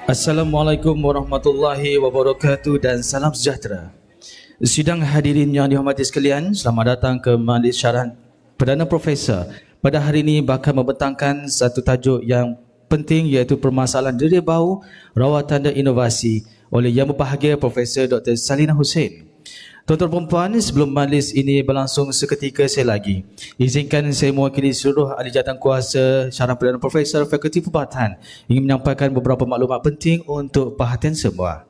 Assalamualaikum warahmatullahi wabarakatuh dan salam sejahtera. Sidang hadirin yang dihormati sekalian, selamat datang ke Majlis Syarahan Perdana Profesor. Pada hari ini bakal membentangkan satu tajuk yang penting, iaitu permasalahan deria bau, rawatan dan inovasi oleh Yang Berbahagia Profesor Dr. Salina Hussein. Tuan-tuan dan puan, sebelum majlis ini berlangsung seketika lagi, izinkan saya mewakili seluruh ahli jawatankuasa Syarahan Perdana Profesor Fakulti Perubatan ingin menyampaikan beberapa maklumat penting untuk perhatian semua.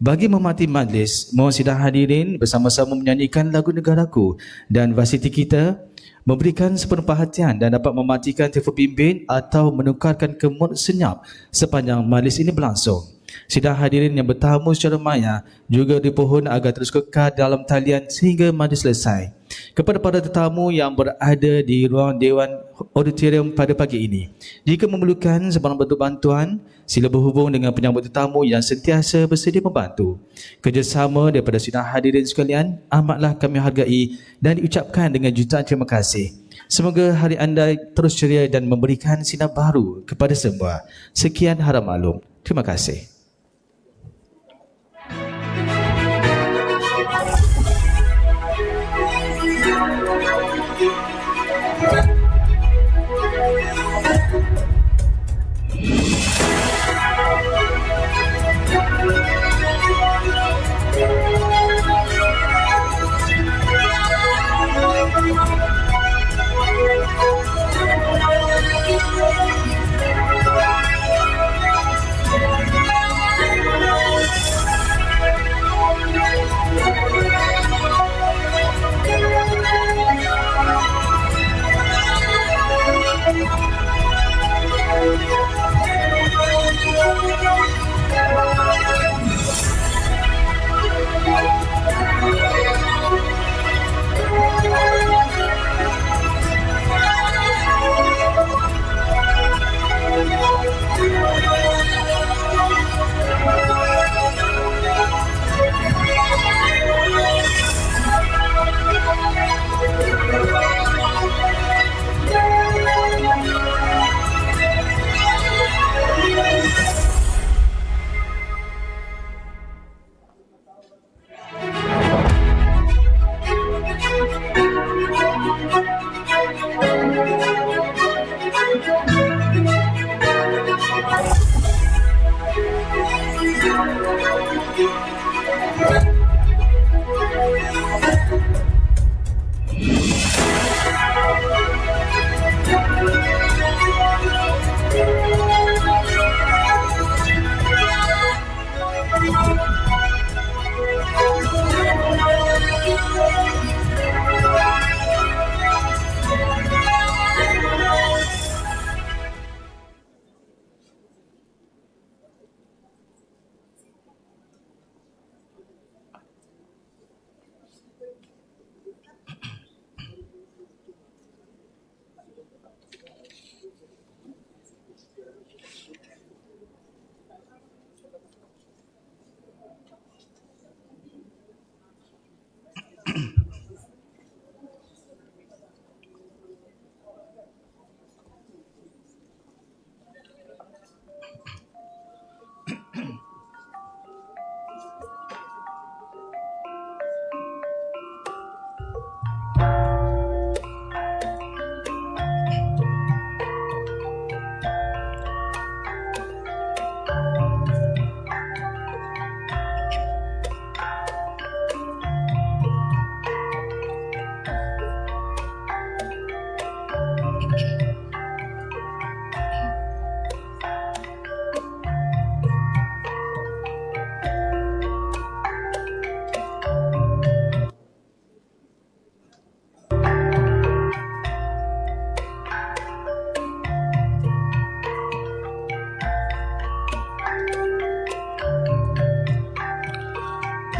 Bagi menghormati majlis, mohon sidang hadirin bersama-sama menyanyikan lagu Negaraku dan varsity kita memberikan sepenuh perhatian dan dapat mematikan telefon bimbit atau menukarkan ke mod senyap sepanjang majlis ini berlangsung. Sidang hadirin yang bertamu secara maya juga dipohon agar terus kekal dalam talian sehingga majlis selesai. Kepada para tetamu yang berada di ruang Dewan Auditorium pada pagi ini, jika memerlukan sebarang bentuk bantuan, sila berhubung dengan penyambut tetamu yang sentiasa bersedia membantu. Kerjasama daripada sidang hadirin sekalian amatlah kami hargai dan diucapkan dengan jutaan terima kasih. Semoga hari anda terus ceria dan memberikan sinar baru kepada semua. Sekian, harap maklum. Terima kasih.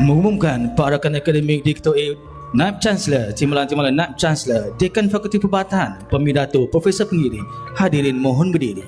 Mengumumkan Parakan Akademik Diktor A Naib Chancellor, Timbalan-Timbalan Naib Chancellor, Dekan Fakulti Perubatan, Pemidato, Profesor Penggiri. Hadirin mohon berdiri.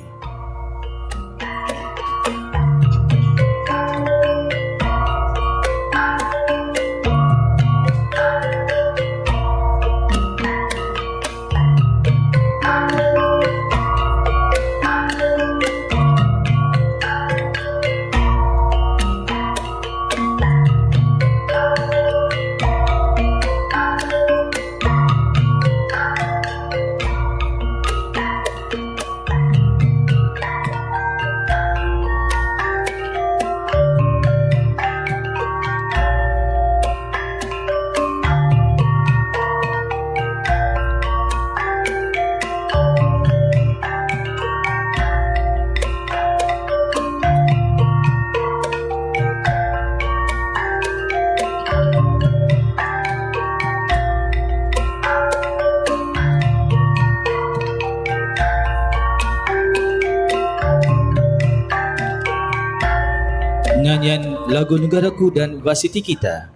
Nyanyian lagu Negaraku dan Varsity Kita.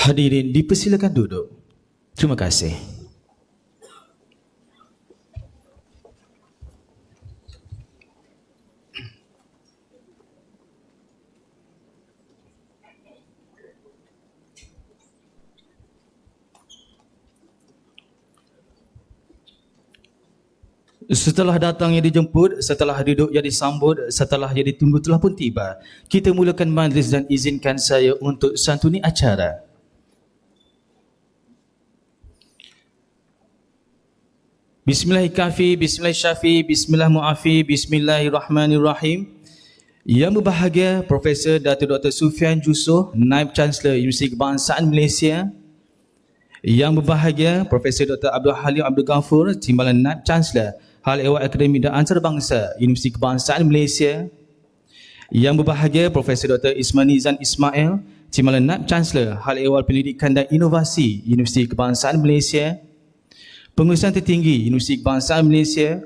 Hadirin dipersilakan duduk. Terima kasih. Setelah datang yang dijemput, setelah duduk yang disambut, setelah yang ditunggu telah pun tiba. Kita mulakan majlis dan izinkan saya untuk santuni acara. Bismillahirrahmanirrahim, Bismillahirrahmanirrahim, Bismillahirrahmanirrahim, Bismillahirrahmanirrahim. Yang berbahagia Profesor Datuk Dr. Sufian Jusoh, Naib Chancellor Universiti Kebangsaan Malaysia. Yang berbahagia Profesor Dr. Abdul Halim Abdul Ghafur, Timbalan Naib Chancellor Hal Ehwal Akademik dan Antarabangsa Universiti Kebangsaan Malaysia. Yang berbahagia Profesor Dr. Ismani Zan Ismail, Timbalan Naib Chancellor Hal Ehwal Pendidikan dan Inovasi Universiti Kebangsaan Malaysia. Pengurusan Tertinggi Universiti Kebangsaan Malaysia.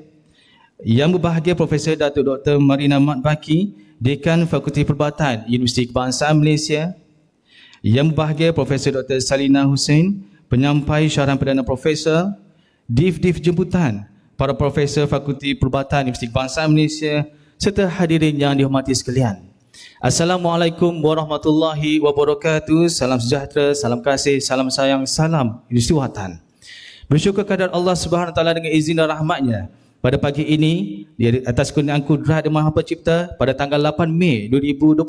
Yang berbahagia Profesor Datuk Dr. Marina Mat Baki, Dekan Fakulti Perubatan Universiti Kebangsaan Malaysia. Yang berbahagia Profesor Dr. Salina Hussein, Penyampai Syarahan Perdana Profesor, Div Jemputan para Profesor Fakulti Perubatan Universiti Kebangsaan Malaysia, serta hadirin yang dihormati sekalian. Assalamualaikum warahmatullahi wabarakatuh. Salam sejahtera, salam kasih, salam sayang, salam Universiti Watan. Bersyukur kepada Allah Subhanahu Wa Taala dengan izin dan rahmatnya. Pada pagi ini, di atas kurniaan kudrat dan Maha Pencipta, pada tanggal 8 Mei 2026,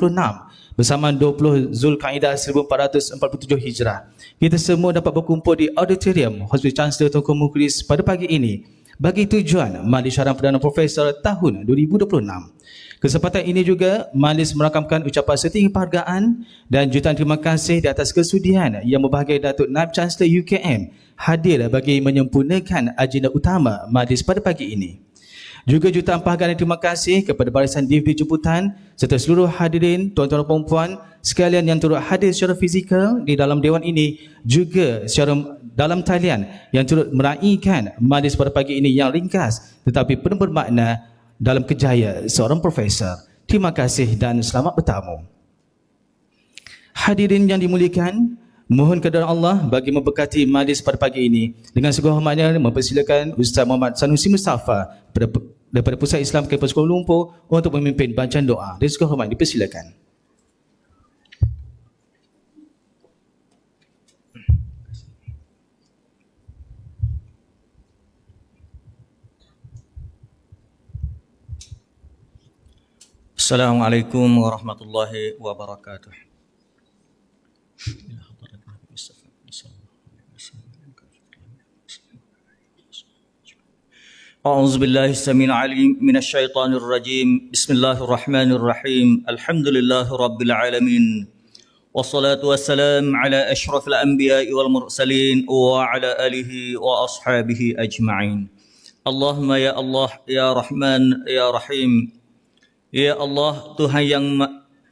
bersama 20 Zulkaidah 1447 Hijrah, kita semua dapat berkumpul di Auditorium Hospital Chancellor Tunku Mukhlis pada pagi ini bagi tujuan Majlis Syarahan Perdana Profesor tahun 2026. Kesempatan ini juga majlis merakamkan ucapan setinggi penghargaan dan jutaan terima kasih di atas kesudian yang berbahagia Datuk Naib Chancellor UKM hadir bagi menyempurnakan agenda utama majlis pada pagi ini. Juga jutaan penghargaan dan terima kasih kepada barisan Divdi Jemputan serta seluruh hadirin tuan-tuan dan puan-puan sekalian yang turut hadir secara fizikal di dalam dewan ini, juga secara dalam talian yang turut meraihkan majlis pada pagi ini yang ringkas tetapi penuh bermakna dalam kejayaan seorang profesor. Terima kasih dan selamat bertamu. Hadirin yang dimuliakan, mohon kepada Allah bagi memberkati majlis pada pagi ini. Dengan segala hormatnya mempersilakan Ustaz Muhammad Sanusi Mustafa daripada Pusat Islam Kampus Kuala Lumpur untuk memimpin bacaan doa. Dengan segala hormat dipersilakan. Assalamualaikum warahmatullahi wabarakatuh. A'udzu billahi samil alim minasy syaithanir rajim. Bismillahirrahmanirrahim. Alhamdulillahirabbil alamin. Wassalatu wassalam ala asyrafil anbiya'i wal mursalin wa ala alihi wa ashabihi ajma'in. Allahumma ya Allah ya Rahman ya Rahim. Ya Allah, Tuhan yang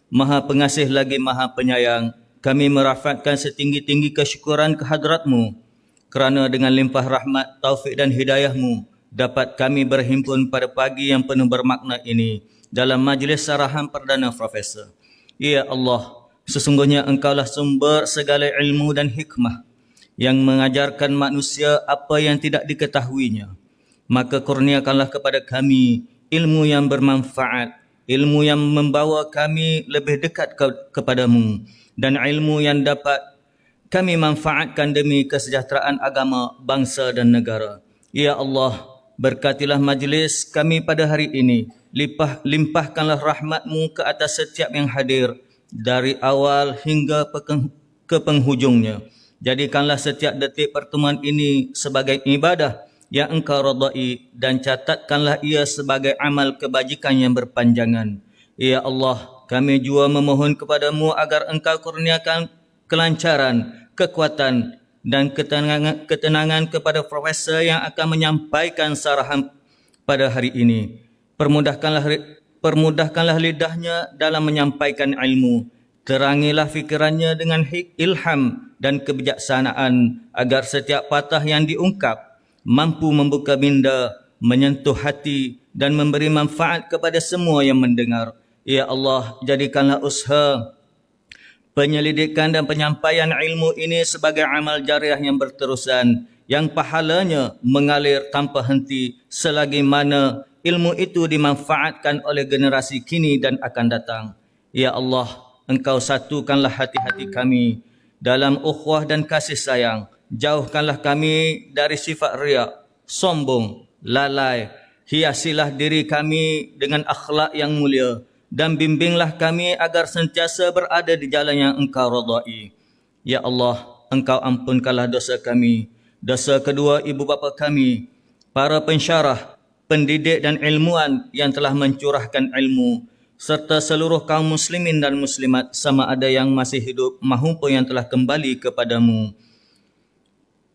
Maha Pengasih lagi Maha Penyayang, kami merafatkan setinggi-tinggi kesyukuran kehadrat-Mu kerana dengan limpah rahmat, taufik dan hidayah-Mu dapat kami berhimpun pada pagi yang penuh bermakna ini dalam majlis syarahan Perdana Profesor. Ya Allah, sesungguhnya Engkaulah sumber segala ilmu dan hikmah yang mengajarkan manusia apa yang tidak diketahuinya. Maka kurniakanlah kepada kami ilmu yang bermanfaat, ilmu yang membawa kami lebih dekat kepadamu, dan ilmu yang dapat kami manfaatkan demi kesejahteraan agama, bangsa dan negara. Ya Allah, berkatilah majlis kami pada hari ini. Limpahkanlah rahmat-Mu ke atas setiap yang hadir dari awal hingga ke penghujungnya. Jadikanlah setiap detik pertemuan ini sebagai ibadah yang Engkau redai dan catatkanlah ia sebagai amal kebajikan yang berpanjangan. Ya Allah, kami juga memohon kepadamu agar Engkau kurniakan kelancaran, kekuatan dan ketenangan kepada profesor yang akan menyampaikan syarahan pada hari ini. Permudahkanlah lidahnya dalam menyampaikan ilmu. Terangilah fikirannya dengan ilham dan kebijaksanaan agar setiap patah yang diungkap mampu membuka minda, menyentuh hati dan memberi manfaat kepada semua yang mendengar. Ya Allah, jadikanlah usaha penyelidikan dan penyampaian ilmu ini sebagai amal jariah yang berterusan, yang pahalanya mengalir tanpa henti selagi mana ilmu itu dimanfaatkan oleh generasi kini dan akan datang. Ya Allah, Engkau satukanlah hati-hati kami dalam ukhuwah dan kasih sayang. Jauhkanlah kami dari sifat riak, sombong, lalai Hiasilah diri kami dengan akhlak yang mulia dan bimbinglah kami agar sentiasa berada di jalan yang Engkau redai. Ya Allah, Engkau ampunkanlah dosa kami, dosa kedua ibu bapa kami, para pensyarah, pendidik dan ilmuwan yang telah mencurahkan ilmu, serta seluruh kaum muslimin dan muslimat sama ada yang masih hidup maupun yang telah kembali kepadamu.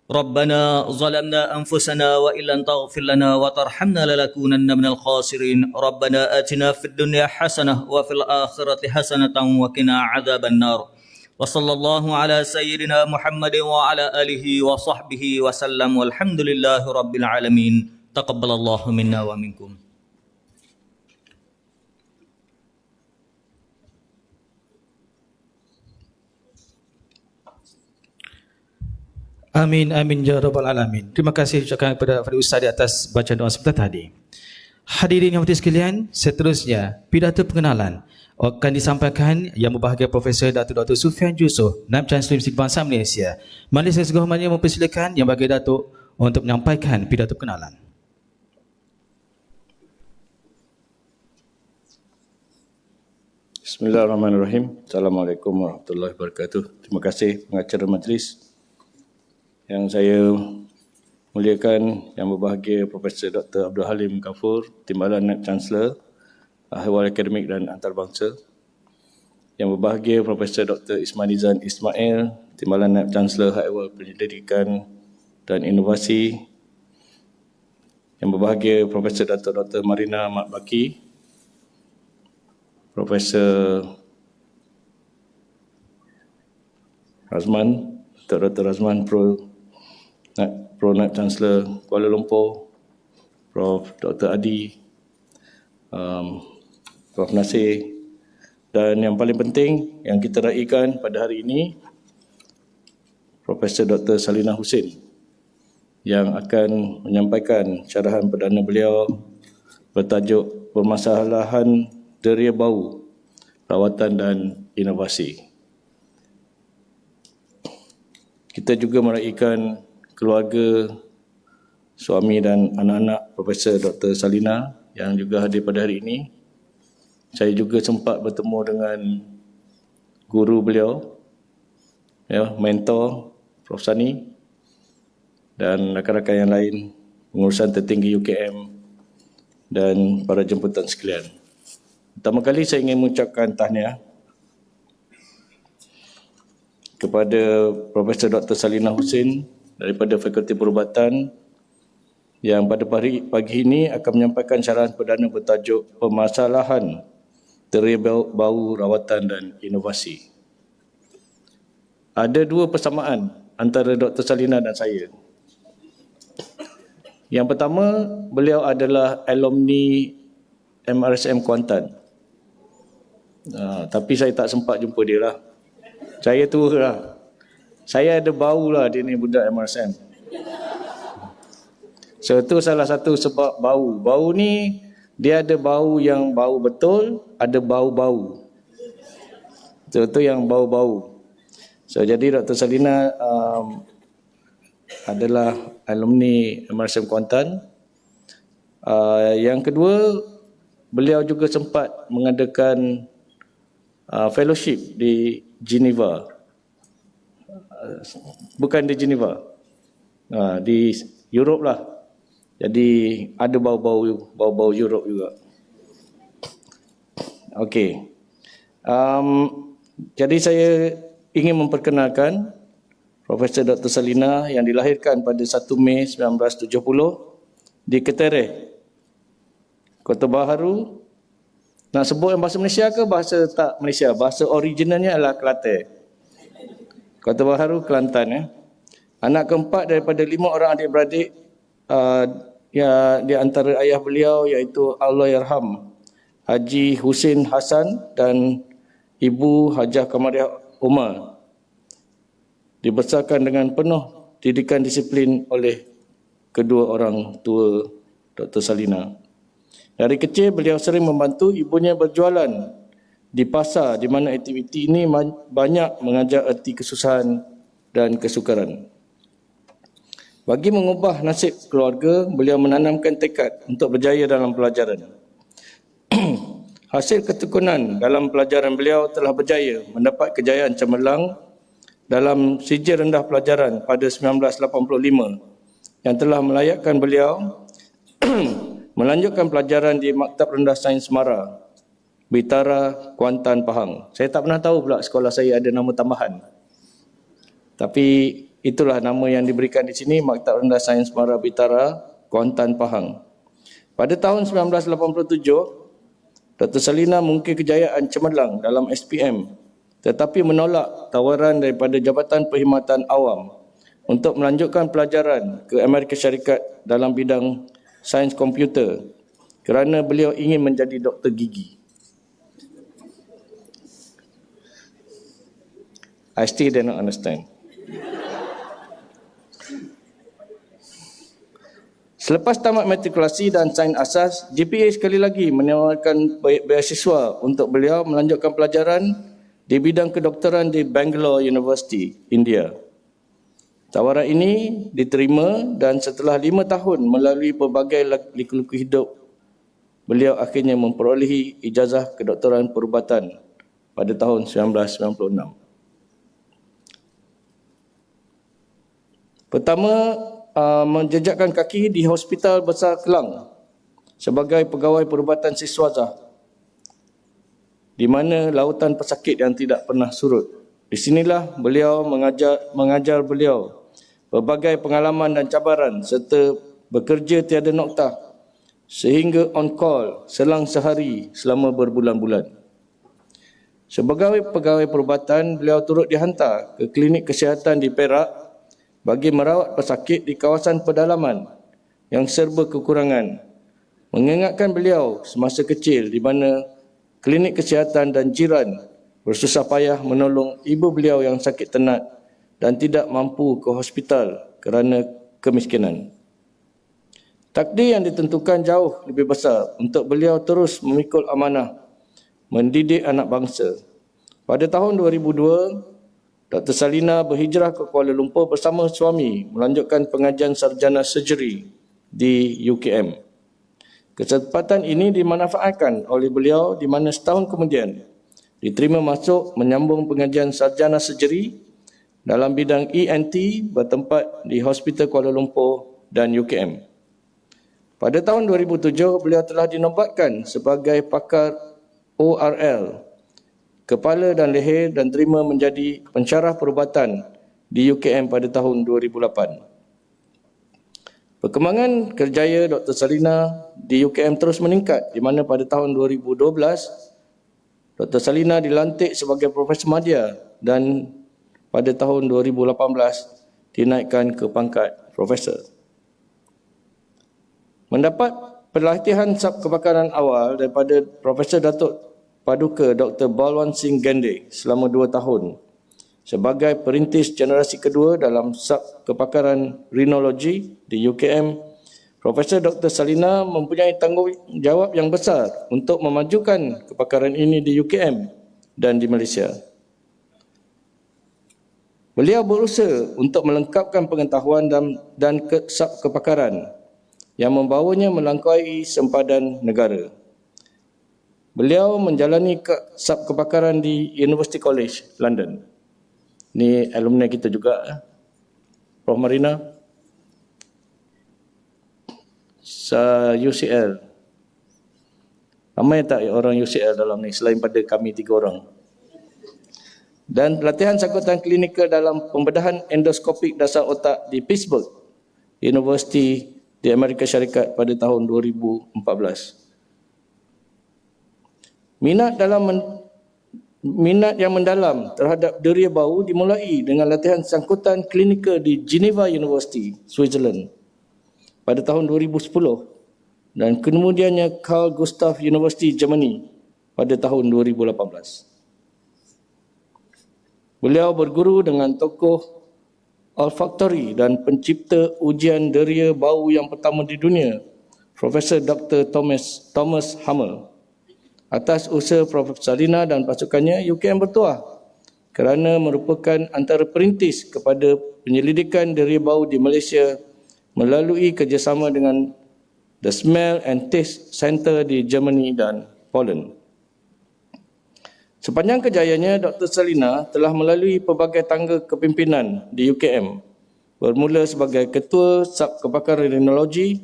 ربنا ظلمنا أنفسنا وإن لم تغفر لنا وترحمنا لنكونن من الخاسرين ربنا آتنا في الدنيا حسنة وفي الآخرة حسنة وقنا عذاب النار وصلى الله على سيدنا محمد وعلى آله وصحبه وسلم والحمد لله رب العالمين تقبل الله منا ومنكم. Amin, amin, ya rabbal alamin. Terima kasih ucapkan kepada Ustaz di atas bacaan doa sebentar tadi. Hadirin yang berhormat sekalian, seterusnya pidato pengenalan akan disampaikan Yang Berbahagia Profesor Datuk Dr. Sufian Yusof, Naib Chancellor Universiti Bangsa Malaysia. Majlis yang segera mempersilakan Yang Berbahagia Datuk untuk menyampaikan pidato pengenalan. Bismillahirrahmanirrahim. Assalamualaikum warahmatullahi wabarakatuh. Terima kasih pengacara majlis. Yang saya muliakan Yang Berbahagia Profesor Dr. Abdul Halim Ghafur, Timbalan Naib Chancellor Ahwal Akademik dan Antarabangsa. Yang Berbahagia Profesor Dr. Ismanizan Ismail, Timbalan Naib Chancellor Ahwal Pendidikan dan Inovasi. Yang Berbahagia Profesor Dr. Marina Mat Baki, Profesor Razman, Dr. Razman Pro Naib Chancellor Kuala Lumpur, Prof. Dr. Adi, Prof. Nasir, dan yang paling penting yang kita raikan pada hari ini, Profesor Dr. Salina Husin yang akan menyampaikan syarahan perdana beliau bertajuk Permasalahan Deria Bau, Rawatan dan Inovasi. Kita juga meraihkan keluarga, suami dan anak-anak Profesor Dr. Salina yang juga hadir pada hari ini. Saya juga sempat bertemu dengan guru beliau, mentor Prof. Sani dan rakan-rakan yang lain, pengurusan tertinggi UKM dan para jemputan sekalian. Pertama kali saya ingin mengucapkan tahniah kepada Profesor Dr. Salina Husin daripada Fakulti Perubatan yang pada pagi ini akan menyampaikan syarahan perdana bertajuk Permasalahan Deria Bau, Rawatan dan Inovasi. Ada dua persamaan antara Dr. Salina dan saya. Yang pertama, beliau adalah alumni MRSM Kuantan. Tapi saya tak sempat jumpa dia lah. Saya tua lah. Saya ada bau lah dia ni budak MRSM. So itu salah satu sebab bau. Bau ni dia ada bau yang bau betul, ada bau-bau. Itu yang bau-bau. So jadi Dr. Salina adalah alumni MRSM Kuantan. Yang kedua, beliau juga sempat mengadakan fellowship di Geneva. Bukan di Geneva, di Europe lah. Jadi ada bau-bau Europe juga. Okey. Jadi saya ingin memperkenalkan Profesor Dr. Salina yang dilahirkan pada 1 Mei 1970 di Ketereh, Kota Baharu. Nak sebut yang bahasa Malaysia ke bahasa tak Malaysia? Bahasa originalnya adalah Kelantan. Kota Baharu, Kelantan. Anak keempat daripada 5 orang adik-beradik di antara ayah beliau iaitu Allahyarham Haji Husin Hasan dan Ibu Hajah Kamariah Umar. Dibesarkan dengan penuh didikan disiplin oleh kedua orang tua Dr. Salina. Dari kecil beliau sering membantu ibunya berjualan di pasar di mana aktiviti ini banyak mengajar erti kesusahan dan kesukaran. Bagi mengubah nasib keluarga, beliau menanamkan tekad untuk berjaya dalam pelajaran. Hasil ketekunan dalam pelajaran beliau telah berjaya mendapat kejayaan cemerlang dalam sijil rendah pelajaran pada 1985 yang telah melayakkan beliau melanjutkan pelajaran di Maktab Rendah Sains Mara, Bitara, Kuantan, Pahang. Saya tak pernah tahu pula sekolah saya ada nama tambahan. Tapi itulah nama yang diberikan di sini, Maktab Rendah Sains Mara, Bitara, Kuantan, Pahang. Pada tahun 1987, Dr. Salina mengukir kejayaan cemerlang dalam SPM tetapi menolak tawaran daripada Jabatan Perkhidmatan Awam untuk melanjutkan pelajaran ke Amerika Syarikat dalam bidang sains komputer kerana beliau ingin menjadi doktor gigi. I still do not understand. Selepas tamat matrikulasi dan sains asas, JPA sekali lagi menawarkan beasiswa untuk beliau melanjutkan pelajaran di bidang kedoktoran di Bangalore University, India. Tawaran ini diterima dan setelah 5 tahun melalui pelbagai liku-liku hidup, beliau akhirnya memperolehi ijazah kedoktoran perubatan pada tahun 1996. Pertama, menjejakkan kaki di Hospital Besar Kelang sebagai pegawai perubatan siswazah, di mana lautan pesakit yang tidak pernah surut. Di sinilah beliau mengajar beliau berbagai pengalaman dan cabaran serta bekerja tiada noktah sehingga on call selang sehari selama berbulan-bulan. Sebagai pegawai perubatan, beliau turut dihantar ke klinik kesihatan di Perak bagi merawat pesakit di kawasan pedalaman yang serba kekurangan. Mengingatkan beliau semasa kecil di mana klinik kesihatan dan jiran bersusah payah menolong ibu beliau yang sakit tenat dan tidak mampu ke hospital kerana kemiskinan. Takdir yang ditentukan jauh lebih besar untuk beliau terus memikul amanah mendidik anak bangsa. Pada tahun 2002, Dr. Salina berhijrah ke Kuala Lumpur bersama suami melanjutkan pengajian sarjana surgery di UKM. Kesempatan ini dimanfaatkan oleh beliau di mana setahun kemudian diterima masuk menyambung pengajian sarjana surgery dalam bidang ENT bertempat di Hospital Kuala Lumpur dan UKM. Pada tahun 2007, beliau telah dinobatkan sebagai pakar ORL, kepala dan leher dan terima menjadi pensyarah perubatan di UKM pada tahun 2008. Perkembangan kerjaya Dr. Salina di UKM terus meningkat di mana pada tahun 2012 Dr. Salina dilantik sebagai Profesor Madya dan pada tahun 2018 dinaikkan ke pangkat Profesor. Mendapat pelatihan sub kebakaran awal daripada Profesor Datuk Paduka Dr. Balwan Singh Gende selama 2 tahun. Sebagai perintis generasi kedua dalam sub kebakaran rinologi di UKM, Profesor Dr. Salina mempunyai tanggungjawab yang besar untuk memajukan kebakaran ini di UKM dan di Malaysia. Beliau berusaha untuk melengkapkan pengetahuan dan sub kebakaran yang membawanya melampaui sempadan negara. Beliau menjalani sub kebakaran di University College, London. Ni alumni kita juga, Prof. Marina, UCL. Ramai tak orang UCL dalam ni selain pada kami 3 orang? Dan latihan sangkutan klinikal dalam pembedahan endoskopik dasar otak di Pittsburgh University di Amerika Syarikat pada tahun 2014. Minat yang mendalam terhadap deria bau dimulai dengan latihan sangkutan klinikal di Geneva University, Switzerland pada tahun 2010 dan kemudiannya Carl Gustav University, Germany pada tahun 2018. Beliau berguru dengan tokoh olfaktori dan pencipta ujian deria bau yang pertama di dunia, Profesor Dr. Thomas Hamel. Atas usaha Prof. Salina dan pasukannya, UKM bertuah kerana merupakan antara perintis kepada penyelidikan deria bau di Malaysia melalui kerjasama dengan The Smell and Taste Center di Germany dan Poland. Sepanjang kejayaannya, Dr. Selina telah melalui pelbagai tangga kepimpinan di UKM, bermula sebagai Ketua Sub Kepakaran Rinologi,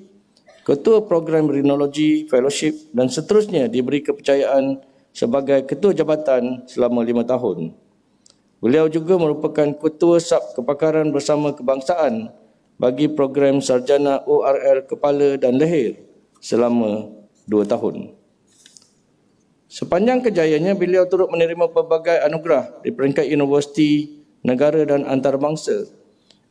Ketua Program Rinologi Fellowship dan seterusnya diberi kepercayaan sebagai Ketua Jabatan selama 5 tahun. Beliau juga merupakan Ketua Sub Kepakaran Bersama Kebangsaan bagi program Sarjana ORL Kepala dan Leher selama 2 tahun. Sepanjang kejayaannya, beliau turut menerima pelbagai anugerah di peringkat universiti, negara dan antarabangsa.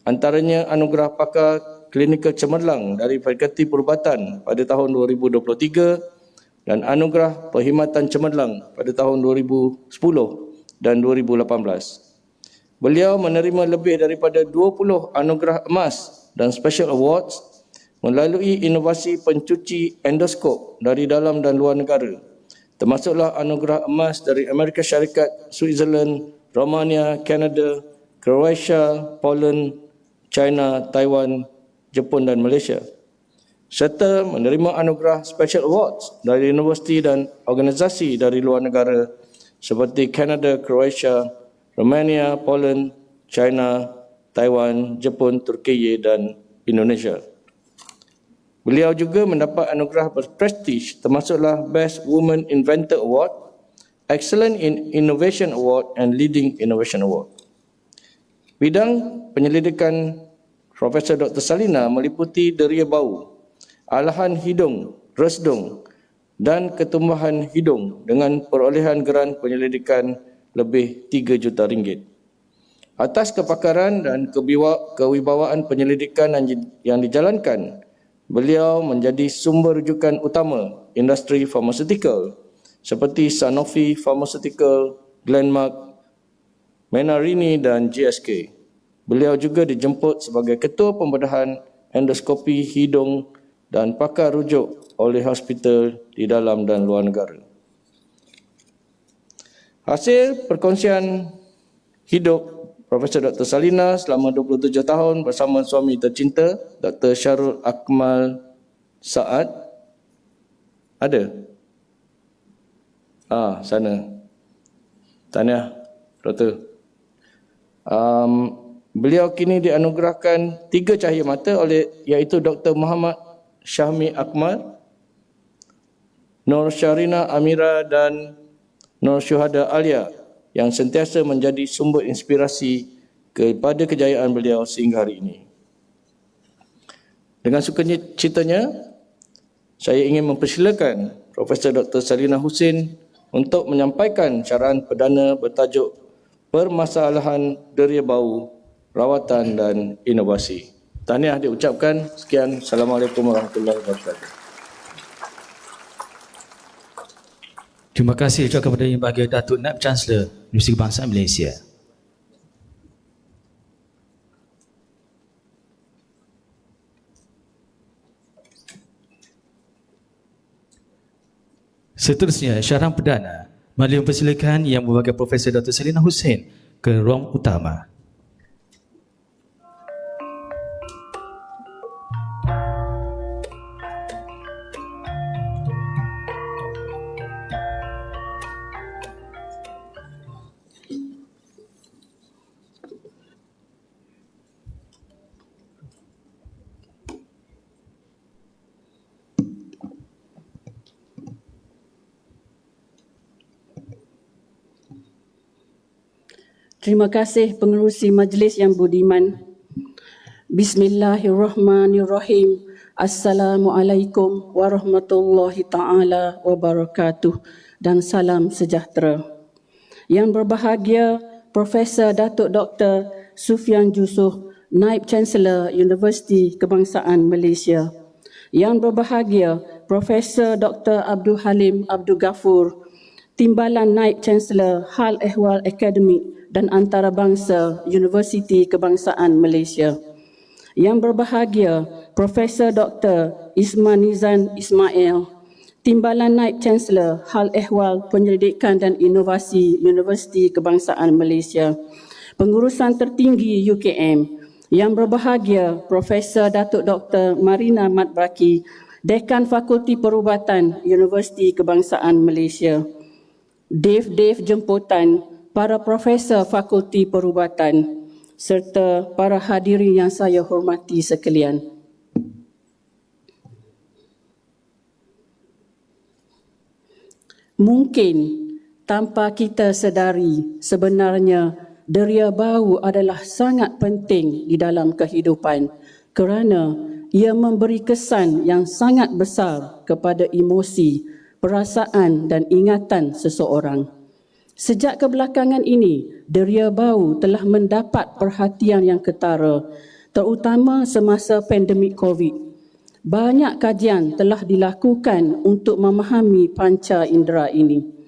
Antaranya anugerah pakar klinikal cemerlang dari Fakulti Perubatan pada tahun 2023 dan anugerah perkhidmatan cemerlang pada tahun 2010 dan 2018. Beliau menerima lebih daripada 20 anugerah emas dan special awards melalui inovasi pencuci endoskop dari dalam dan luar negara, termasuklah anugerah emas dari Amerika Syarikat, Switzerland, Romania, Kanada, Croatia, Poland, China, Taiwan, Jepun dan Malaysia, serta menerima anugerah Special Awards dari universiti dan organisasi dari luar negara seperti Kanada, Croatia, Romania, Poland, China, Taiwan, Jepun, Turki dan Indonesia. Beliau juga mendapat anugerah berprestij termasuklah Best Woman Inventor Award, Excellent in Innovation Award and Leading Innovation Award. Bidang penyelidikan Profesor Dr. Selina meliputi deria bau, alahan hidung, resdung dan ketumbuhan hidung dengan perolehan geran penyelidikan lebih 3 juta ringgit. Atas kepakaran dan kewibawaan penyelidikan yang dijalankan, beliau menjadi sumber rujukan utama industri farmaceutical seperti Sanofi Pharmaceutical, Glenmark, Menarini dan GSK. Beliau juga dijemput sebagai Ketua Pembedahan Endoskopi Hidung dan pakar rujuk oleh hospital di dalam dan luar negara. Hasil perkongsian hidup Profesor Dr. Selina selama 27 tahun bersama suami tercinta Dr. Syarul Akmal Saad. Ada? Sana. Tahniah, Doktor. Beliau kini dianugerahkan 3 cahaya mata iaitu Dr. Muhammad Syahmi Akmal, Nur Syarina Amira dan Nur Syuhada Alia yang sentiasa menjadi sumber inspirasi kepada kejayaan beliau sehingga hari ini. Dengan sukacitanya, saya ingin mempersilakan Profesor Dr. Selina Husin untuk menyampaikan syarahan perdana bertajuk Permasalahan Deria Bau, Rawatan dan Inovasi. Tahniah diucapkan. Sekian. Assalamualaikum warahmatullahi wabarakatuh. Terima kasih ucapkan kepada Yang Berbahagia Datuk Naib Chancellor Universiti Kebangsaan Malaysia. Seterusnya, syarahan perdana mari mempersilakan Yang Berbahagia Profesor Dr. Selina Husin ke ruang utama. Terima kasih pengerusi majlis yang budiman. Bismillahirrahmanirrahim. Assalamualaikum warahmatullahi taala wabarakatuh dan salam sejahtera. Yang berbahagia Profesor Datuk Dr. Sufian Jusuf, Naib Chancellor Universiti Kebangsaan Malaysia. Yang berbahagia Profesor Dr. Abdul Halim Abdul Ghafur, Timbalan Naib Chancellor Hal Ehwal Akademik dan Antarabangsa Universiti Kebangsaan Malaysia. Yang berbahagia Profesor Dr. Ismanizan Ismail, Timbalan Naib Chancellor Hal Ehwal Penyelidikan dan Inovasi Universiti Kebangsaan Malaysia. Pengurusan tertinggi UKM, Yang berbahagia Profesor Datuk Dr. Marina Mat Braki, Dekan Fakulti Perubatan Universiti Kebangsaan Malaysia. Dev jemputan para Profesor Fakulti Perubatan serta para hadirin yang saya hormati sekalian. Mungkin tanpa kita sedari, sebenarnya deria bau adalah sangat penting di dalam kehidupan kerana ia memberi kesan yang sangat besar kepada emosi, perasaan dan ingatan seseorang. Sejak kebelakangan ini, deria bau telah mendapat perhatian yang ketara, terutama semasa pandemik COVID. Banyak kajian telah dilakukan untuk memahami panca indera ini.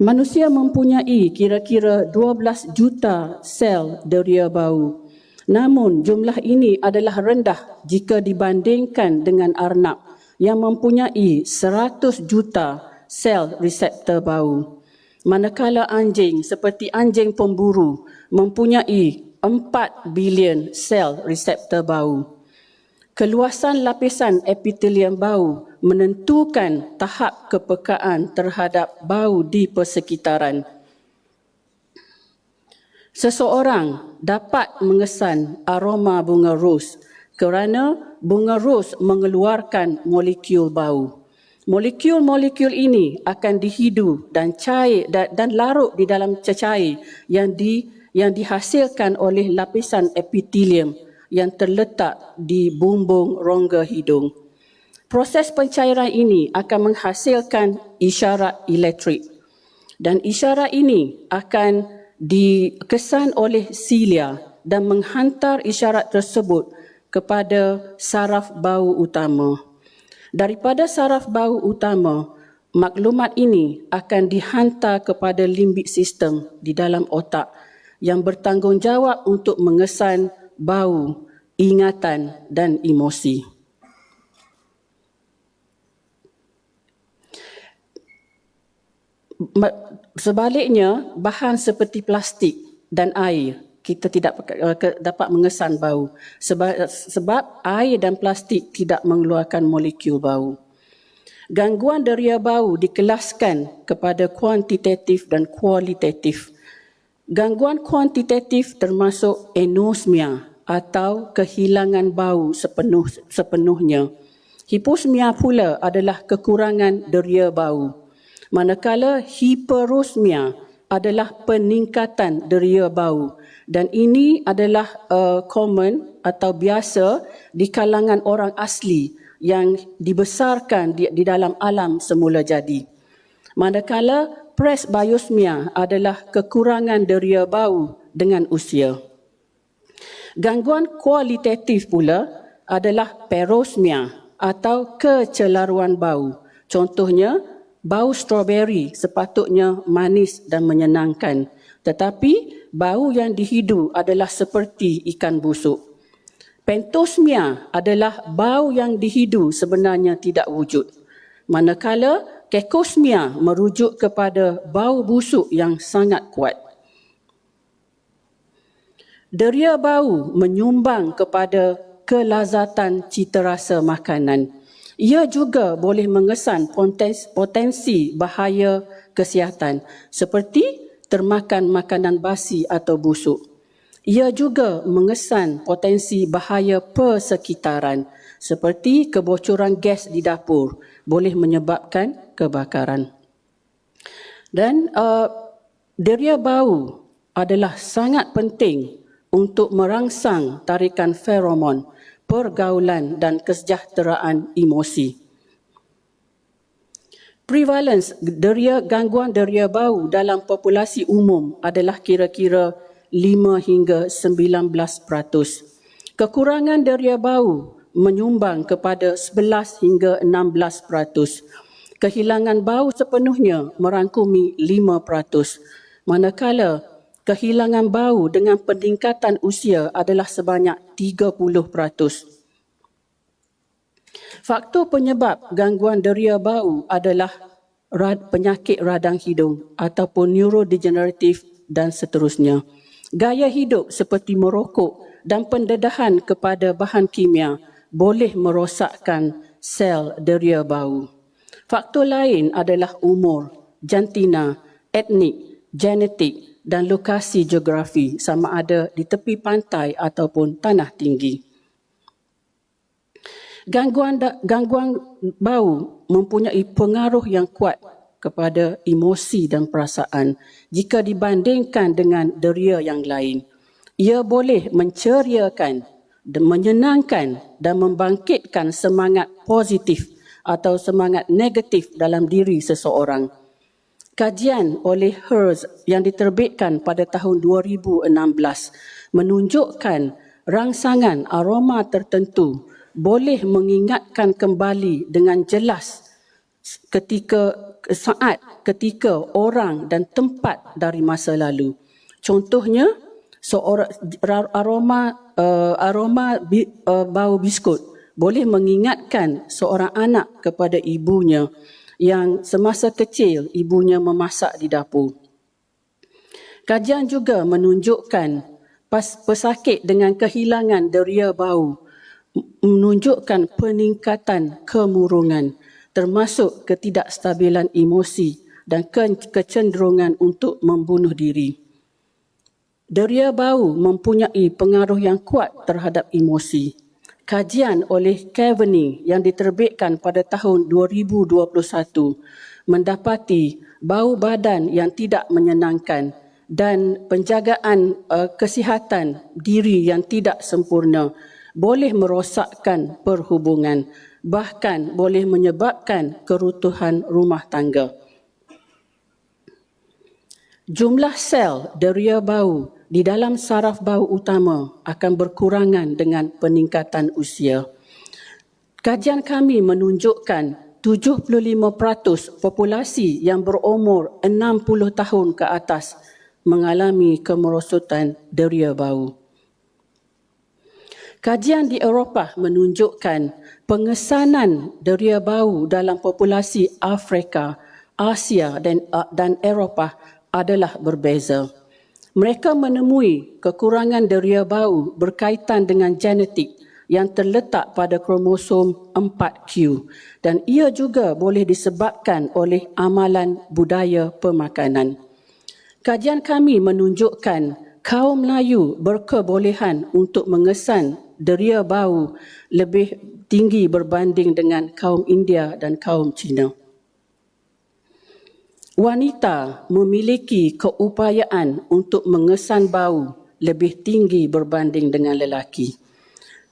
Manusia mempunyai kira-kira 12 juta sel deria bau. Namun jumlah ini adalah rendah jika dibandingkan dengan arnab yang mempunyai 100 juta sel reseptor bau. Manakala anjing seperti anjing pemburu mempunyai 4 bilion sel reseptor bau. Keluasan lapisan epitelium bau menentukan tahap kepekaan terhadap bau di persekitaran. Seseorang dapat mengesan aroma bunga ros kerana bunga ros mengeluarkan molekul bau. Molekul-molekul ini akan dihidu dan cair dan larut di dalam cecair yang dihasilkan oleh lapisan epitelium yang terletak di bumbung rongga hidung. Proses pencairan ini akan menghasilkan isyarat elektrik dan isyarat ini akan dikesan oleh silia dan menghantar isyarat tersebut kepada saraf bau utama. Daripada saraf bau utama, maklumat ini akan dihantar kepada limbik sistem di dalam otak yang bertanggungjawab untuk mengesan bau, ingatan dan emosi. Sebaliknya, bahan seperti plastik dan air kita tidak dapat mengesan bau sebab air dan plastik tidak mengeluarkan molekul bau. Gangguan deria bau dikelaskan kepada kuantitatif dan kualitatif. Gangguan kuantitatif termasuk anosmia atau kehilangan bau sepenuhnya. Hiposmia pula adalah kekurangan deria bau. Manakala hiperosmia adalah peningkatan deria bau dan ini adalah common atau biasa di kalangan orang asli yang dibesarkan di dalam alam semula jadi. Manakala presbiosmia adalah kekurangan deria bau dengan usia. Gangguan kualitatif pula adalah parosmia atau kecelaruan bau. Contohnya, bau stroberi sepatutnya manis dan menyenangkan, tetapi bau yang dihidu adalah seperti ikan busuk. Pentosmia adalah bau yang dihidu sebenarnya tidak wujud. Manakala kekosmia merujuk kepada bau busuk yang sangat kuat. Deria bau menyumbang kepada kelazatan citarasa makanan. Ia juga boleh mengesan potensi bahaya kesihatan seperti termakan makanan basi atau busuk. Ia juga mengesan potensi bahaya persekitaran seperti kebocoran gas di dapur boleh menyebabkan kebakaran. Dan deria bau adalah sangat penting untuk merangsang tarikan feromon, pergaulan dan kesejahteraan emosi. Prevalence gangguan deria bau dalam populasi umum adalah kira-kira 5 hingga 19%. Kekurangan deria bau menyumbang kepada 11 hingga 16%. Kehilangan bau sepenuhnya merangkumi 5%. Manakala kehilangan bau dengan peningkatan usia adalah sebanyak 30%. Faktor penyebab gangguan deria bau adalah penyakit radang hidung ataupun neurodegeneratif dan seterusnya. Gaya hidup seperti merokok dan pendedahan kepada bahan kimia boleh merosakkan sel deria bau. Faktor lain adalah umur, jantina, etnik, genetik dan lokasi geografi, sama ada di tepi pantai ataupun tanah tinggi. Gangguan bau mempunyai pengaruh yang kuat kepada emosi dan perasaan jika dibandingkan dengan deria yang lain. Ia boleh menceriakan, menyenangkan dan membangkitkan semangat positif atau semangat negatif dalam diri seseorang. Kajian oleh Herz yang diterbitkan pada tahun 2016 menunjukkan rangsangan aroma tertentu boleh mengingatkan kembali dengan jelas ketika orang dan tempat dari masa lalu. Contohnya, bau biskut boleh mengingatkan seorang anak kepada ibunya yang semasa kecil ibunya memasak di dapur. Kajian juga menunjukkan pesakit dengan kehilangan deria bau menunjukkan peningkatan kemurungan, termasuk ketidakstabilan emosi dan kecenderungan untuk membunuh diri. Deria bau mempunyai pengaruh yang kuat terhadap emosi. Kajian oleh Kavanagh yang diterbitkan pada tahun 2021 mendapati bau badan yang tidak menyenangkan dan penjagaan kesihatan diri yang tidak sempurna boleh merosakkan perhubungan, bahkan boleh menyebabkan kerutuhan rumah tangga. Jumlah sel deria bau di dalam saraf bau utama akan berkurangan dengan peningkatan usia. Kajian kami menunjukkan 75% populasi yang berumur 60 tahun ke atas mengalami kemerosotan deria bau. Kajian di Eropah menunjukkan pengesanan deria bau dalam populasi Afrika, Asia dan Eropah adalah berbeza. Mereka menemui kekurangan deria bau berkaitan dengan genetik yang terletak pada kromosom 4Q dan ia juga boleh disebabkan oleh amalan budaya pemakanan. Kajian kami menunjukkan kaum Melayu berkebolehan untuk mengesan deria bau lebih tinggi berbanding dengan kaum India dan kaum Cina. Wanita memiliki keupayaan untuk mengesan bau lebih tinggi berbanding dengan lelaki.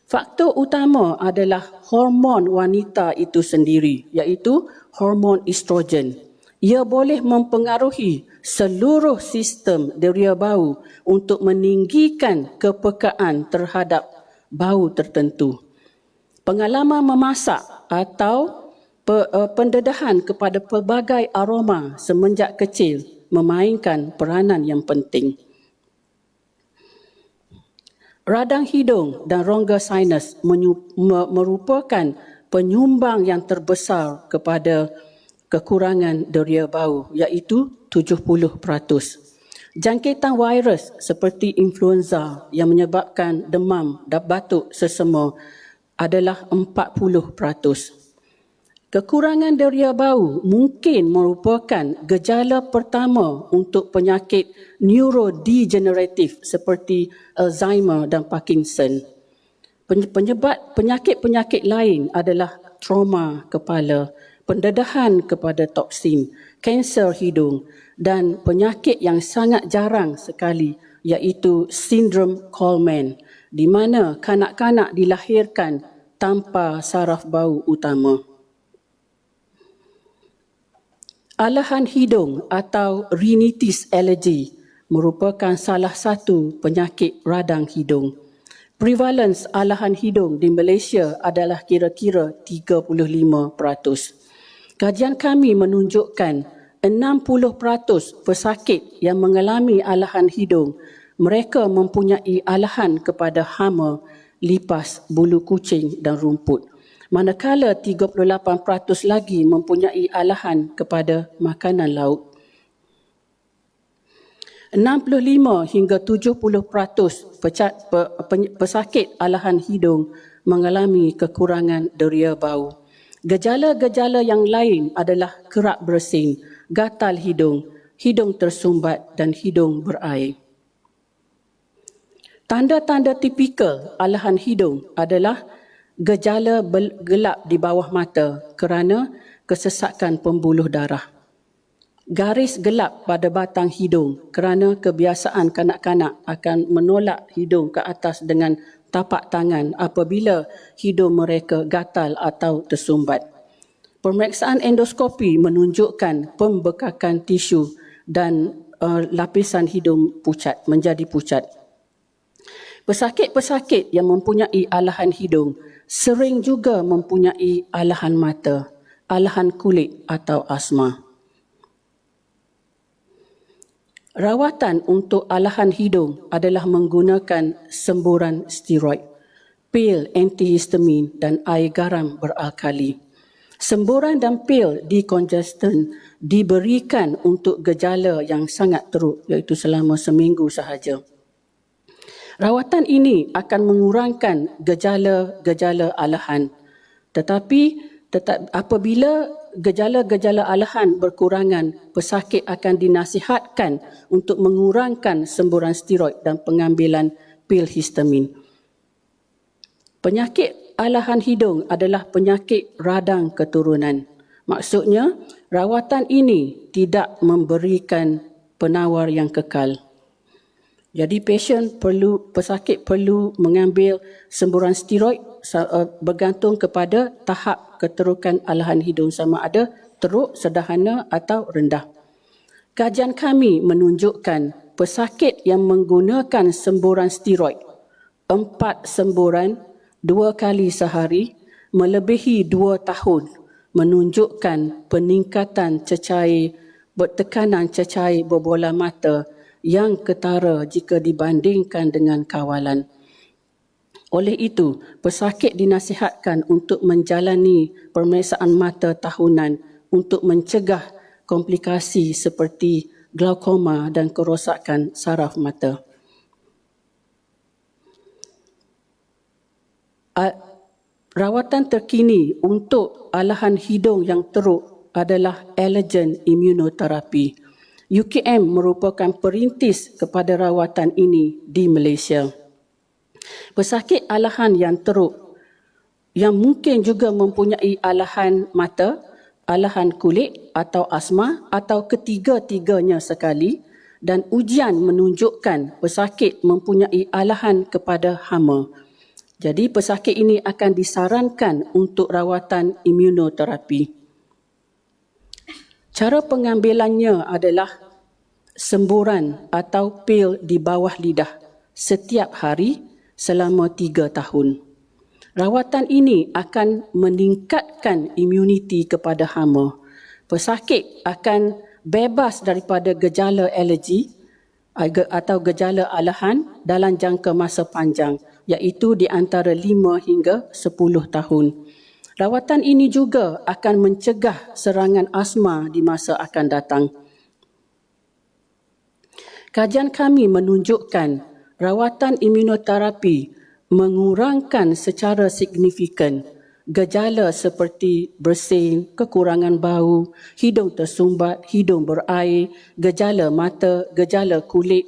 Faktor utama adalah hormon wanita itu sendiri, iaitu hormon estrogen. Ia boleh mempengaruhi seluruh sistem deria bau untuk meninggikan kepekaan terhadap bau tertentu. Pengalaman memasak atau pendedahan kepada pelbagai aroma semenjak kecil memainkan peranan yang penting. Radang hidung dan rongga sinus merupakan penyumbang yang terbesar kepada kekurangan deria bau, iaitu 70%. Jangkitan virus seperti influenza yang menyebabkan demam dan batuk sesama adalah 40%. Kekurangan deria bau mungkin merupakan gejala pertama untuk penyakit neurodegeneratif seperti Alzheimer dan Parkinson. Penyakit-penyakit lain adalah trauma kepala, pendedahan kepada toksin, kanser hidung dan penyakit yang sangat jarang sekali iaitu sindrom Coleman di mana kanak-kanak dilahirkan tanpa saraf bau utama. Alahan hidung atau rhinitis allergy merupakan salah satu penyakit radang hidung. Prevalence alahan hidung di Malaysia adalah kira-kira 35%. Kajian kami menunjukkan 60% pesakit yang mengalami alahan hidung, mereka mempunyai alahan kepada hama, lipas, bulu kucing dan rumput. Manakala 38% lagi mempunyai alahan kepada makanan laut. 65 hingga 70% pesakit alahan hidung mengalami kekurangan deria bau. Gejala-gejala yang lain adalah kerap bersin, gatal hidung, hidung tersumbat dan hidung berair. Tanda-tanda tipikal alahan hidung adalah gejala gelap di bawah mata kerana kesesakan pembuluh darah. Garis gelap pada batang hidung kerana kebiasaan kanak-kanak akan menolak hidung ke atas dengan tapak tangan apabila hidung mereka gatal atau tersumbat. Pemeriksaan endoskopi menunjukkan pembekakan tisu dan lapisan hidung menjadi pucat. Pesakit-pesakit yang mempunyai alahan hidung sering juga mempunyai alahan mata, alahan kulit atau asma. Rawatan untuk alahan hidung adalah menggunakan semburan steroid, pil antihistamin dan air garam beralkali. Semburan dan pil decongestant diberikan untuk gejala yang sangat teruk iaitu selama seminggu sahaja. Rawatan ini akan mengurangkan gejala-gejala alahan. Tetapi apabila gejala-gejala alahan berkurangan, pesakit akan dinasihatkan untuk mengurangkan semburan steroid dan pengambilan pil histamin. Penyakit alahan hidung adalah penyakit radang keturunan. Maksudnya, rawatan ini tidak memberikan penawar yang kekal. Jadi pesakit perlu mengambil semburan steroid bergantung kepada tahap keterukan alahan hidung sama ada teruk, sederhana atau rendah. Kajian kami menunjukkan pesakit yang menggunakan semburan steroid 4 semburan 2 kali sehari melebihi 2 tahun menunjukkan peningkatan tekanan cecair berbola mata yang ketara jika dibandingkan dengan kawalan. Oleh itu, pesakit dinasihatkan untuk menjalani pemeriksaan mata tahunan untuk mencegah komplikasi seperti glaukoma dan kerosakan saraf mata. Rawatan terkini untuk alahan hidung yang teruk adalah allergen immunoterapi. UKM merupakan perintis kepada rawatan ini di Malaysia. Pesakit alahan yang teruk yang mungkin juga mempunyai alahan mata, alahan kulit atau asma atau ketiga-tiganya sekali dan ujian menunjukkan pesakit mempunyai alahan kepada hama. Jadi pesakit ini akan disarankan untuk rawatan immunoterapi. Cara pengambilannya adalah semburan atau pil di bawah lidah setiap hari selama 3 tahun. Rawatan ini akan meningkatkan imuniti kepada hama. Pesakit akan bebas daripada gejala alergi atau gejala alahan dalam jangka masa panjang, iaitu di antara 5 hingga 10 tahun. Rawatan ini juga akan mencegah serangan asma di masa akan datang. Kajian kami menunjukkan rawatan imunoterapi mengurangkan secara signifikan gejala seperti bersin, kekurangan bau, hidung tersumbat, hidung berair, gejala mata, gejala kulit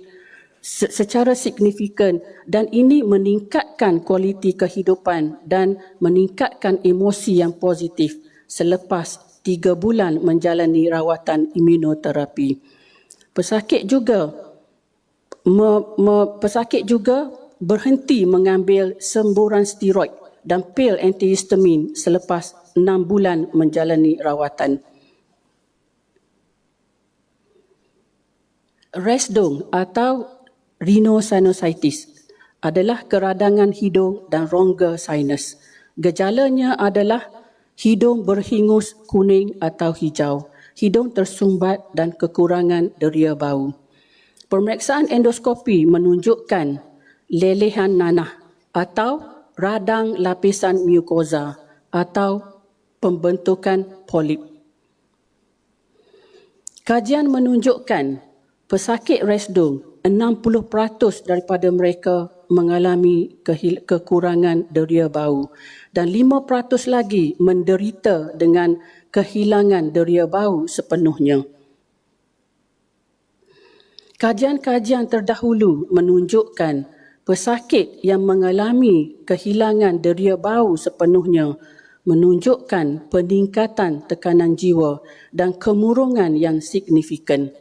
secara signifikan, dan ini meningkatkan kualiti kehidupan dan meningkatkan emosi yang positif selepas 3 bulan menjalani rawatan imunoterapi. Pesakit juga berhenti mengambil semburan steroid dan pil antihistamin selepas 6 bulan menjalani rawatan. Resdung atau rhinosinusitis adalah keradangan hidung dan rongga sinus. Gejalanya adalah hidung berhingus kuning atau hijau, hidung tersumbat dan kekurangan deria bau. Pemeriksaan endoskopi menunjukkan lelehan nanah atau radang lapisan mukosa atau pembentukan polip. Kajian menunjukkan pesakit resdung, 60% daripada mereka mengalami kekurangan deria bau dan 5% lagi menderita dengan kehilangan deria bau sepenuhnya. Kajian-kajian terdahulu menunjukkan pesakit yang mengalami kehilangan deria bau sepenuhnya menunjukkan peningkatan tekanan jiwa dan kemurungan yang signifikan.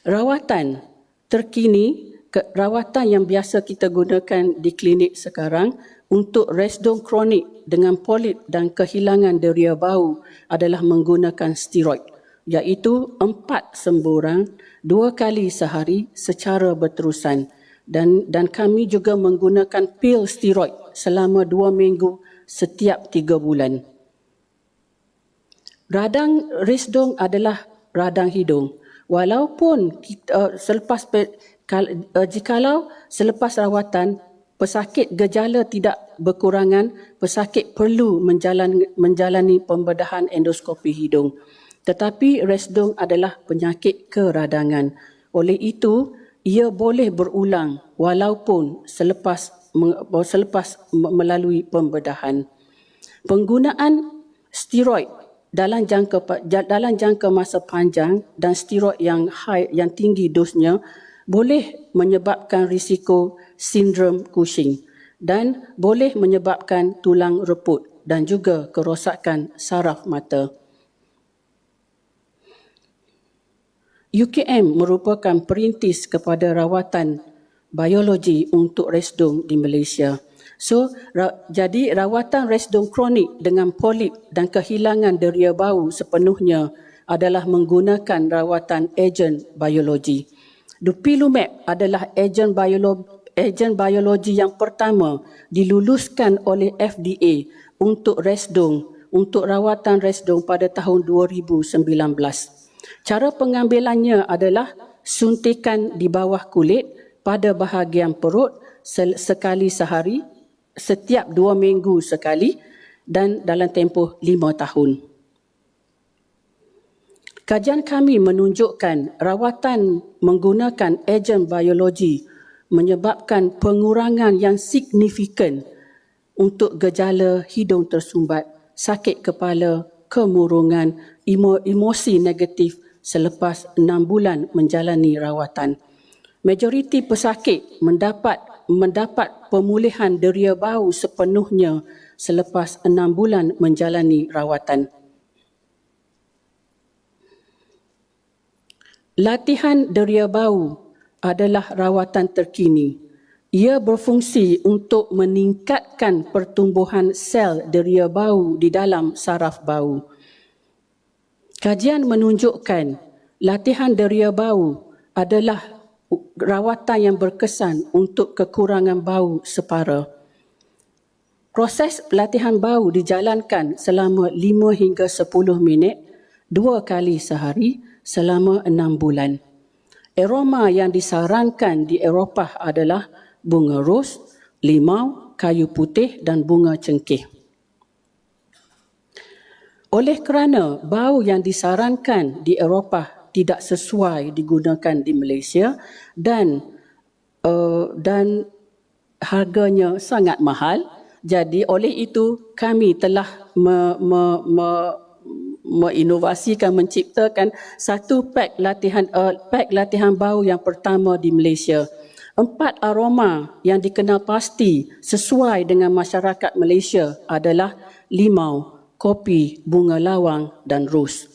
Rawatan terkini, rawatan yang biasa kita gunakan di klinik sekarang untuk resdung kronik dengan polip dan kehilangan deria bau adalah menggunakan steroid, iaitu 4 semburan 2 kali sehari secara berterusan dan kami juga menggunakan pil steroid selama 2 minggu setiap 3 bulan. Radang resdung adalah radang hidung. Walaupun kita, jikalau selepas rawatan pesakit gejala tidak berkurangan, pesakit perlu menjalani pembedahan endoskopi hidung. Tetapi resdung adalah penyakit keradangan. Oleh itu, ia boleh berulang walaupun selepas melalui pembedahan. Penggunaan steroid dalam jangka masa panjang dan steroid yang tinggi dosnya boleh menyebabkan risiko sindrom Cushing dan boleh menyebabkan tulang reput dan juga kerosakan saraf mata. UKM merupakan perintis kepada rawatan biologi untuk resdung di Malaysia. Jadi rawatan resdung kronik dengan polip dan kehilangan deria bau sepenuhnya adalah menggunakan rawatan ejen biologi. Dupilumab adalah ejen biologi yang pertama diluluskan oleh FDA untuk rawatan resdung pada tahun 2019. Cara pengambilannya adalah suntikan di bawah kulit pada bahagian perut sekali sehari, setiap 2 minggu sekali dan dalam tempoh 5 tahun. Kajian kami menunjukkan rawatan menggunakan ejen biologi menyebabkan pengurangan yang signifikan untuk gejala hidung tersumbat, sakit kepala, kemurungan, emosi negatif selepas 6 bulan menjalani rawatan. Majoriti pesakit mendapat pemulihan deria bau sepenuhnya selepas 6 bulan menjalani rawatan. Latihan deria bau adalah rawatan terkini. Ia berfungsi untuk meningkatkan pertumbuhan sel deria bau di dalam saraf bau. Kajian menunjukkan latihan deria bau adalah rawatan yang berkesan untuk kekurangan bau separa. Proses latihan bau dijalankan selama 5 hingga 10 minit, 2 kali sehari selama 6 bulan. Aroma yang disarankan di Eropah adalah bunga ros, limau, kayu putih dan bunga cengkeh. Oleh kerana bau yang disarankan di Eropah tidak sesuai digunakan di Malaysia dan harganya sangat mahal, jadi oleh itu kami telah menginovasikan, menciptakan satu pak latihan bau yang pertama di Malaysia. 4 aroma yang dikenal pasti sesuai dengan masyarakat Malaysia adalah limau, kopi, bunga lawang dan ros.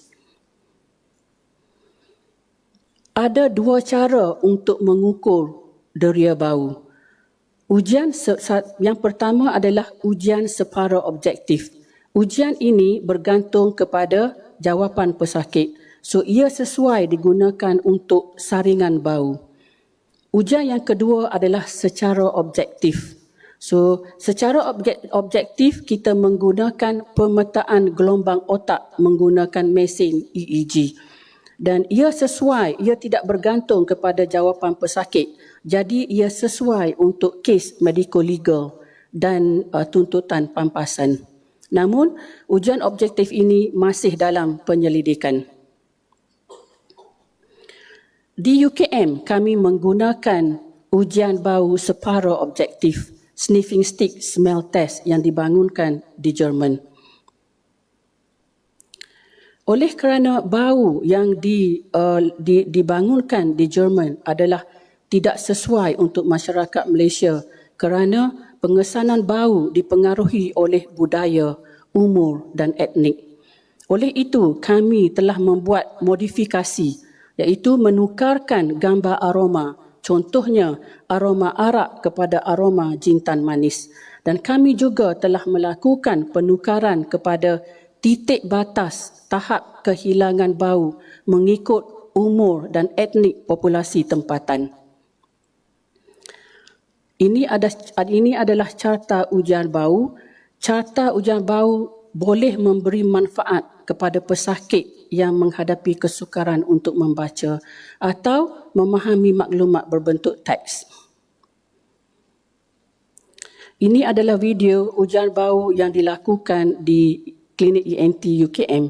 Ada 2 cara untuk mengukur deria bau. Ujian yang pertama adalah ujian separa objektif. Ujian ini bergantung kepada jawapan pesakit. So ia sesuai digunakan untuk saringan bau. Ujian yang kedua adalah secara objektif. So, secara objektif kita menggunakan pemetaan gelombang otak menggunakan mesin EEG. Dan ia sesuai, ia tidak bergantung kepada jawapan pesakit. Jadi ia sesuai untuk kes medico-legal dan tuntutan pampasan. Namun, ujian objektif ini masih dalam penyelidikan. Di UKM, kami menggunakan ujian bau separuh objektif, sniffing stick smell test yang dibangunkan di Jerman. Oleh kerana bau yang dibangunkan di Jerman adalah tidak sesuai untuk masyarakat Malaysia kerana pengesanan bau dipengaruhi oleh budaya, umur dan etnik. Oleh itu, kami telah membuat modifikasi iaitu menukarkan gambar aroma, contohnya aroma arak kepada aroma jintan manis. Dan kami juga telah melakukan penukaran kepada titik batas tahap kehilangan bau mengikut umur dan etnik populasi tempatan. Ini adalah carta ujian bau. Carta ujian bau boleh memberi manfaat kepada pesakit yang menghadapi kesukaran untuk membaca atau memahami maklumat berbentuk teks. Ini adalah video ujian bau yang dilakukan di Klinik ENT UKM.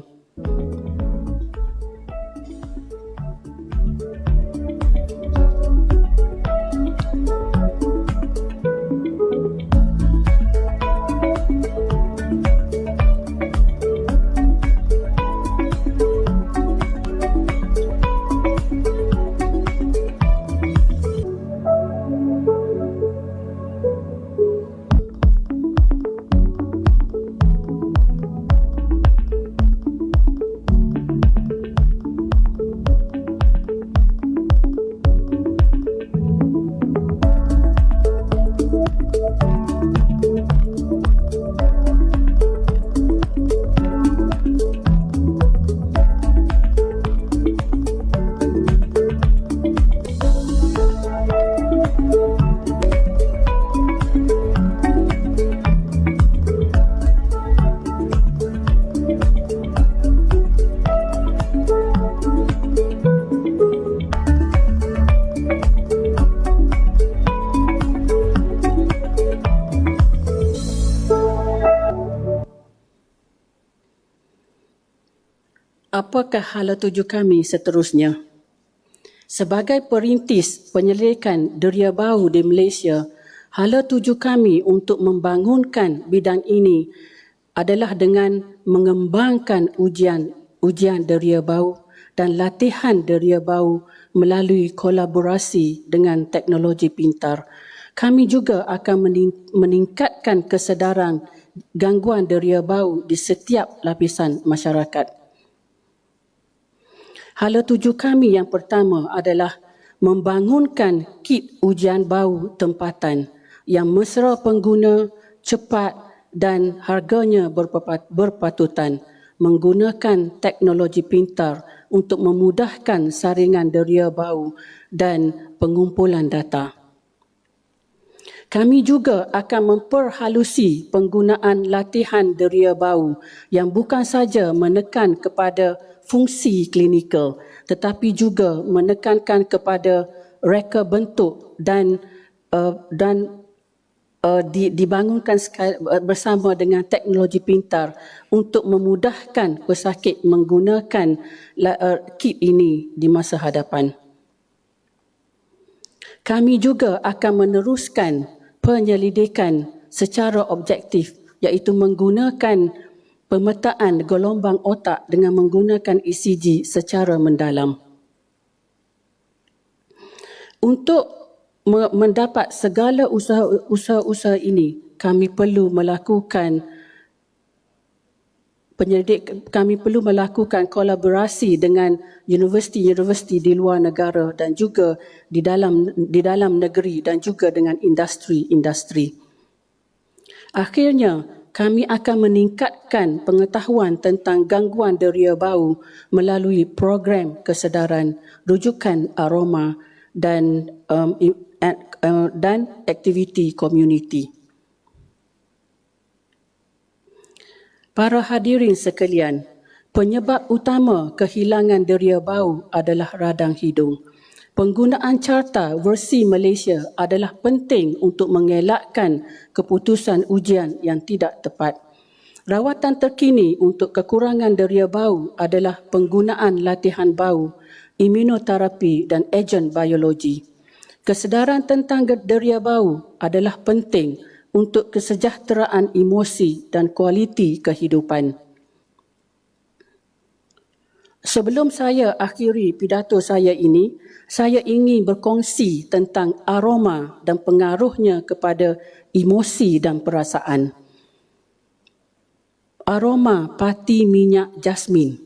Apakah hala tuju kami seterusnya? Sebagai perintis penyelidikan deria bau di Malaysia, hala tuju kami untuk membangunkan bidang ini adalah dengan mengembangkan ujian deria bau dan latihan deria bau melalui kolaborasi dengan teknologi pintar. Kami juga akan meningkatkan kesedaran gangguan deria bau di setiap lapisan masyarakat. Hala tuju kami yang pertama adalah membangunkan kit ujian bau tempatan yang mesra pengguna, cepat dan harganya berpatutan, menggunakan teknologi pintar untuk memudahkan saringan deria bau dan pengumpulan data. Kami juga akan memperhalusi penggunaan latihan deria bau yang bukan saja menekan kepada fungsi klinikal tetapi juga menekankan kepada reka bentuk dan dibangunkan bersama dengan teknologi pintar untuk memudahkan pesakit menggunakan kit ini di masa hadapan. Kami juga akan meneruskan penyelidikan secara objektif iaitu menggunakan pemetaan gelombang otak dengan menggunakan ECG secara mendalam. Untuk mendapat segala usaha-usaha ini, kami perlu melakukan kolaborasi dengan universiti-universiti di luar negara dan juga di dalam negeri dan juga dengan industri-industri. Akhirnya, kami akan meningkatkan pengetahuan tentang gangguan deria bau melalui program kesedaran, rujukan aroma dan aktiviti komuniti. Para hadirin sekalian, penyebab utama kehilangan deria bau adalah radang hidung. Penggunaan carta versi Malaysia adalah penting untuk mengelakkan keputusan ujian yang tidak tepat. Rawatan terkini untuk kekurangan deria bau adalah penggunaan latihan bau imunoterapi dan ejen biologi. Kesedaran tentang deria bau adalah penting untuk kesejahteraan emosi dan kualiti kehidupan. Sebelum saya akhiri pidato saya ini, saya ingin berkongsi tentang aroma dan pengaruhnya kepada emosi dan perasaan. Aroma pati minyak jasmin.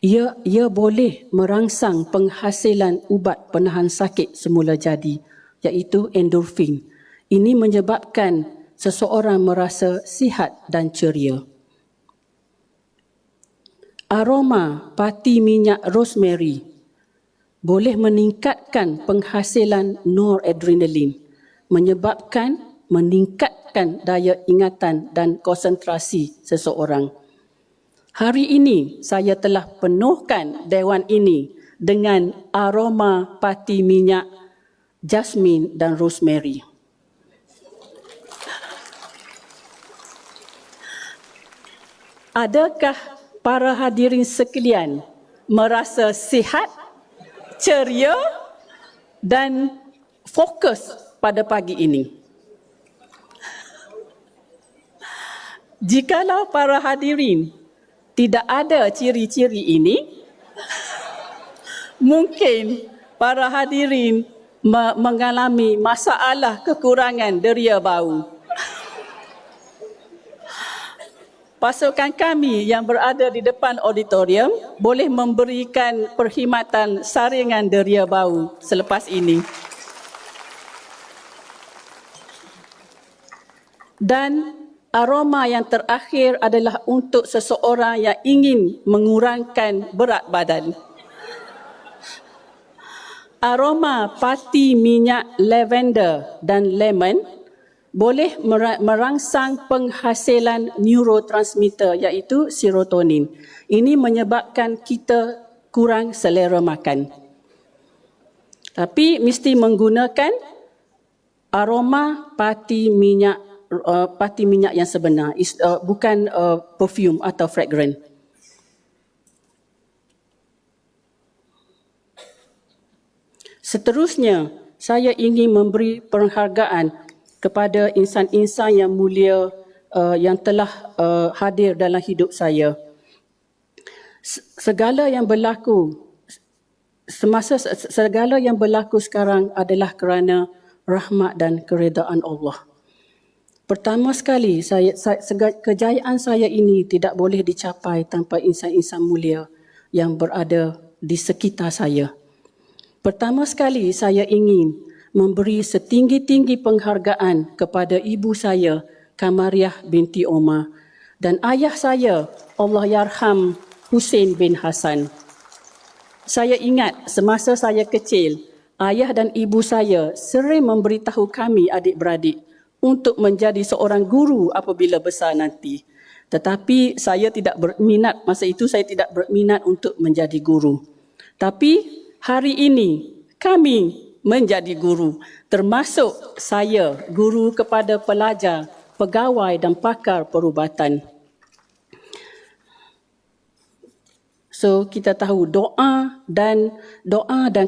Ia boleh merangsang penghasilan ubat penahan sakit semula jadi, iaitu endorfin. Ini menyebabkan seseorang merasa sihat dan ceria. Aroma pati minyak rosemary boleh meningkatkan penghasilan noradrenalin, meningkatkan daya ingatan dan konsentrasi seseorang. Hari ini saya telah penuhkan dewan ini dengan aroma pati minyak jasmin dan rosemary. Adakah para hadirin sekalian merasa sihat, ceria dan fokus pada pagi ini? Jikalau para hadirin tidak ada ciri-ciri ini, mungkin para hadirin mengalami masalah kekurangan deria bau. Pasukan kami yang berada di depan auditorium boleh memberikan perkhidmatan saringan deria bau selepas ini. Dan aroma yang terakhir adalah untuk seseorang yang ingin mengurangkan berat badan. Aroma pati minyak lavender dan lemon boleh merangsang penghasilan neurotransmitter iaitu serotonin. Ini menyebabkan kita kurang selera makan. Tapi mesti menggunakan aroma pati minyak yang sebenar, bukan perfume atau fragrant. Seterusnya, saya ingin memberi penghargaan kepada insan-insan yang mulia yang telah hadir dalam hidup saya. Segala yang berlaku sekarang adalah kerana rahmat dan keredaan Allah. Pertama sekali, kejayaan saya ini tidak boleh dicapai tanpa insan-insan mulia yang berada di sekitar saya. Pertama sekali, saya ingin memberi setinggi-tinggi penghargaan kepada ibu saya, Kamariah binti Omar, dan ayah saya, Allahyarham Hussein bin Hassan. Saya ingat semasa saya kecil, ayah dan ibu saya sering memberitahu kami adik-beradik untuk menjadi seorang guru apabila besar nanti. Tetapi saya tidak berminat, masa itu saya tidak berminat untuk menjadi guru. Tapi hari ini kami menjadi guru, termasuk saya guru kepada pelajar, pegawai dan pakar perubatan. So kita tahu doa dan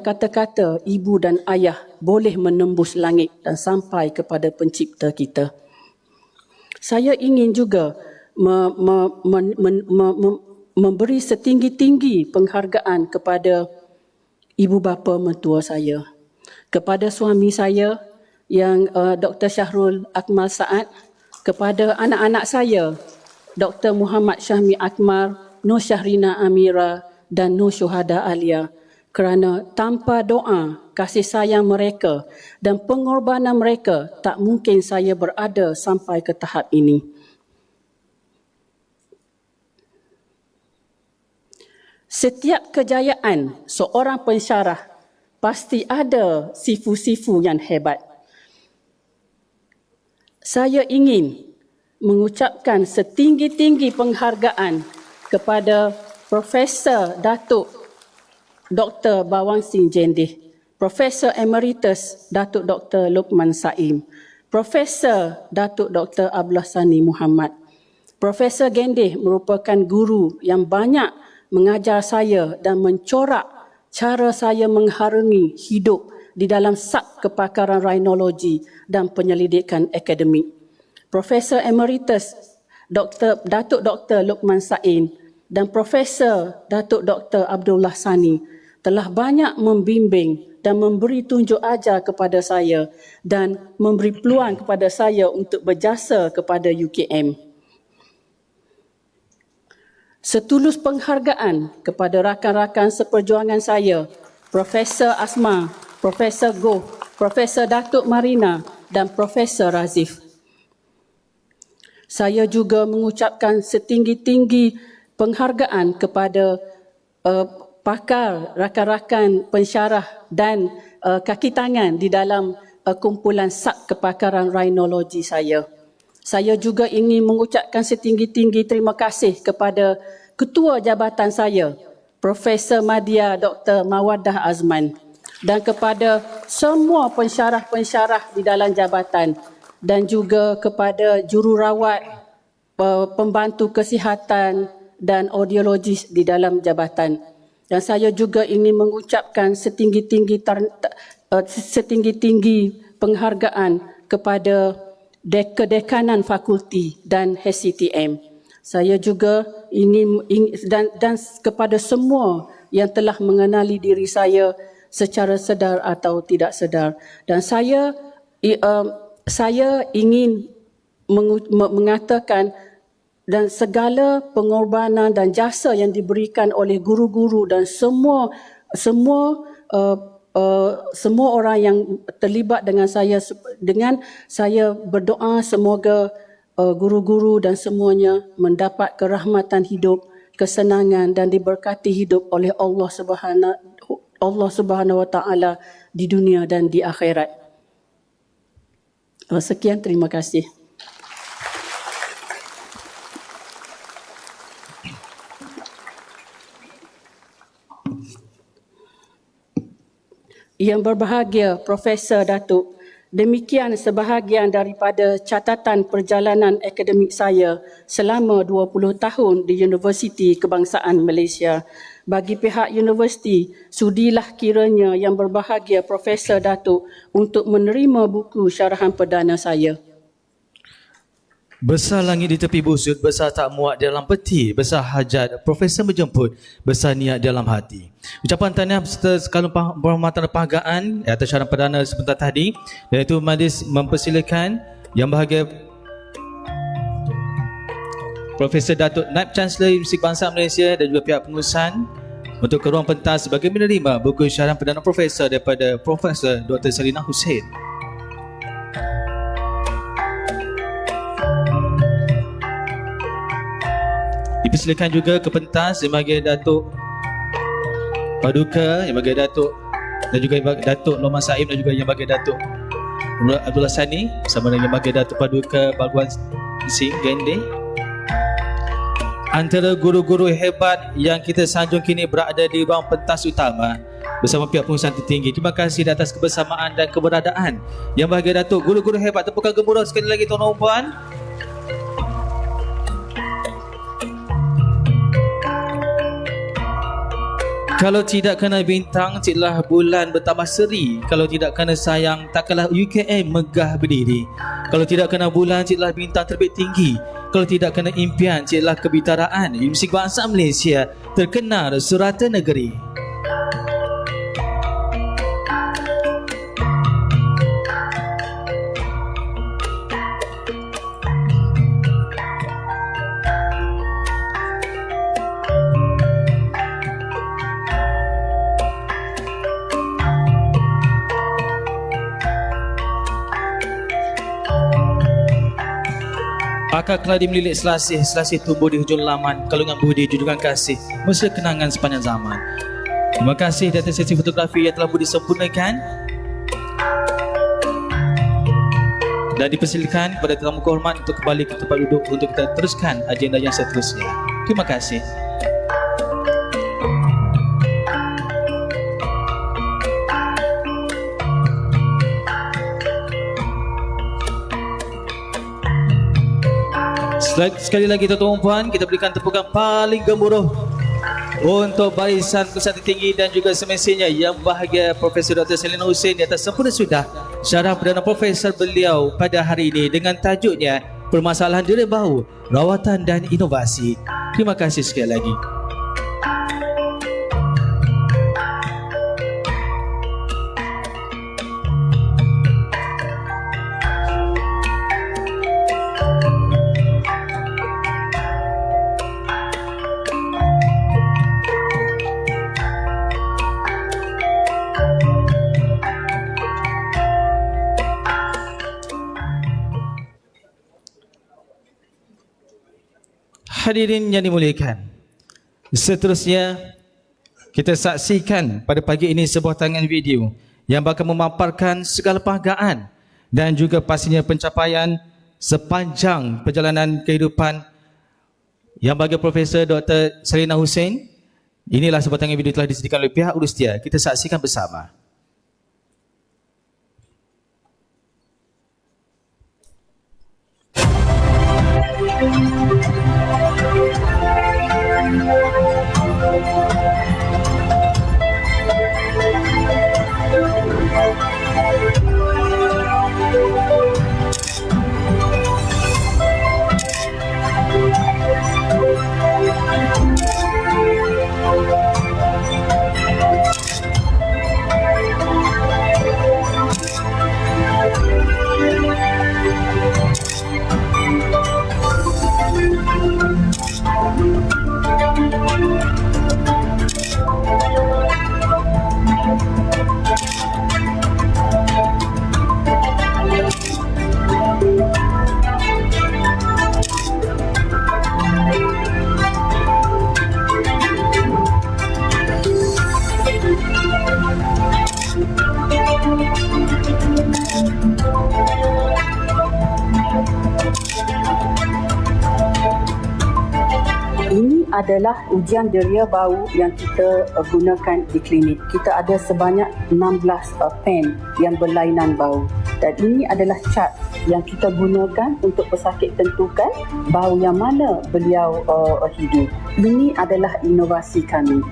kata-kata ibu dan ayah boleh menembus langit dan sampai kepada pencipta kita. Saya ingin juga memberi setinggi-tinggi penghargaan kepada ibu bapa mentua saya, kepada suami saya yang Dr. Syahrul Akmal Saad, kepada anak-anak saya Dr. Muhammad Syahmi Akmal, Nur Syahrina Amira dan Nur Syuhada Alia, kerana tanpa doa, kasih sayang mereka dan pengorbanan mereka tak mungkin saya berada sampai ke tahap ini. Setiap kejayaan seorang pensyarah pasti ada sifu-sifu yang hebat. Saya ingin mengucapkan setinggi-tinggi penghargaan kepada Profesor Datuk Dr. Bawang Singh Jendih, Profesor Emeritus Datuk Dr. Luqman Saim, Profesor Datuk Dr. Abdullah Sani Muhammad. Profesor Gendih merupakan guru yang banyak mengajar saya dan mencorak cara saya mengharungi hidup di dalam sak kepakaran rhinologi dan penyelidikan akademik. Profesor Emeritus Datuk Dr. Luqman Sain dan Profesor Datuk Dr. Abdullah Sani telah banyak membimbing dan memberi tunjuk ajar kepada saya dan memberi peluang kepada saya untuk berjasa kepada UKM. Setulus penghargaan kepada rakan-rakan seperjuangan saya, Profesor Asma, Profesor Goh, Profesor Datuk Marina dan Profesor Razif. Saya juga mengucapkan setinggi-tinggi penghargaan kepada pakar, rakan-rakan pensyarah dan kaki tangan di dalam kumpulan sak kepakaran rhinologi saya. Saya juga ingin mengucapkan setinggi-tinggi terima kasih kepada Ketua Jabatan saya, Profesor Madya Dr. Mawadah Azman, dan kepada semua pensyarah-pensyarah di dalam jabatan dan juga kepada jururawat, pembantu kesihatan dan audiologis di dalam jabatan. Dan saya juga ingin mengucapkan setinggi-tinggi penghargaan kepada kedekanan fakulti dan HCTM. Saya juga ingin dan kepada semua yang telah mengenali diri saya secara sedar atau tidak sedar. Dan saya ingin mengatakan dan segala pengorbanan dan jasa yang diberikan oleh guru-guru dan semua orang yang terlibat dengan saya berdoa semoga guru-guru dan semuanya mendapat kerahmatan hidup, kesenangan dan diberkati hidup oleh Allah Subhanahu wa taala di dunia dan di akhirat. Sekian, terima kasih. Yang berbahagia Profesor Datuk, demikian sebahagian daripada catatan perjalanan akademik saya selama 20 tahun di Universiti Kebangsaan Malaysia. Bagi pihak universiti, sudilah kiranya yang berbahagia Profesor Datuk untuk menerima buku syarahan perdana saya. Besar langit di tepi busut, besar tak muat dalam peti, besar hajat Profesor menjemput, besar niat dalam hati. Ucapan tahniah serta sekalian penghormatan dan penghargaan atas syarahan perdana sebentar tadi, iaitu majlis mempersilakan Yang Bahagia Profesor Datuk Naib Chancellor Universiti Kebangsaan Malaysia dan juga pihak pengurusan untuk ke ruang pentas sebagai menerima buku syarahan perdana Profesor daripada Profesor Dr. Salina Hussein. Dipersilakan juga ke pentas Yang Bahagia Datuk Paduka, Yang Bahagia Datuk dan juga Datuk Luqman Sain dan juga Yang Bahagia Datuk Abdullah Sani bersama dengan Yang Bahagia Datuk Paduka Balguan Singh Gende. Antara guru-guru hebat yang kita sanjung kini berada di ruang pentas utama bersama pihak pengurusan tertinggi. Terima kasih di atas kebersamaan dan keberadaan Yang Bahagia Datuk, guru-guru hebat. Tepukan gemuruh sekali lagi tuan-tuan dan puan. Kalau tidak kena bintang, ciklah bulan bertambah seri. Kalau tidak kena sayang, takkanlah UKM megah berdiri. Kalau tidak kena bulan, ciklah bintang terbit tinggi. Kalau tidak kena impian, ciklah kebitaraan Universiti Kebangsaan Malaysia terkenal surata negeri. Akar keladi melilit selasih, selasih tumbuh di hujung laman, kalungan budi, junjungan kasih, mesra kenangan sepanjang zaman. Terima kasih di atas sesi fotografi yang telah disempurnakan. Dan dipersilakan kepada tetamu kehormat untuk kembali ke tempat duduk untuk kita teruskan agenda yang seterusnya. Terima kasih. Sekali lagi tuan-tuan dan puan, kita berikan tepukan paling gemuruh untuk barisan peserta tinggi dan juga semestinya yang bahagia Profesor Dr. Salina Hussein di atas sempurna sudah syarah Perdana Profesor beliau pada hari ini dengan tajuknya Permasalahan Duri Bau, Rawatan dan Inovasi. Terima kasih sekali lagi. Hadirin yang dimuliakan, seterusnya kita saksikan pada pagi ini sebuah tayangan video yang bakal memaparkan segala penghargaan dan juga pastinya pencapaian sepanjang perjalanan kehidupan yang bagi Profesor Dr. Salina Hussein. Inilah sebuah tayangan video telah disediakan oleh pihak Urustia. Kita saksikan bersama. Ini adalah ujian deria bau yang kita gunakan di klinik. Kita ada sebanyak 16 pen yang berlainan bau. Dan ini adalah cat yang kita gunakan untuk pesakit tentukan bau yang mana beliau hidup. Ini adalah inovasi kami.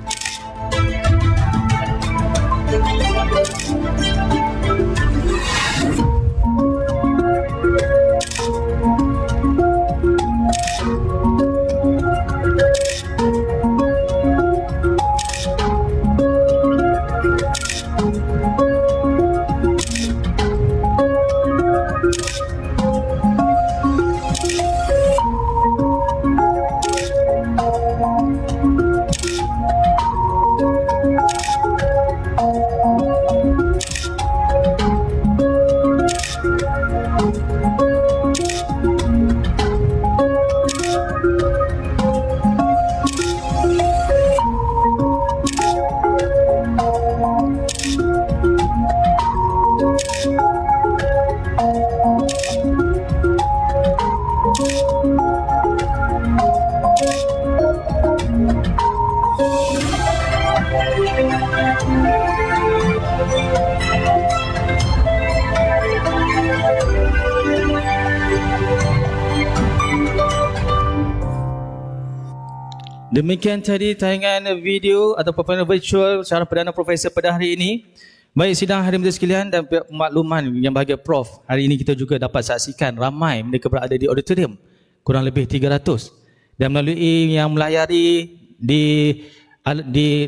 Demikian tadi tayangan video atau perpaduan virtual syarah Perdana Profesor pada hari ini. Baik sidang hadirin sekalian dan makluman yang bahagia Prof, hari ini kita juga dapat saksikan ramai mereka berada di auditorium, kurang lebih 300. Dan melalui yang melayari di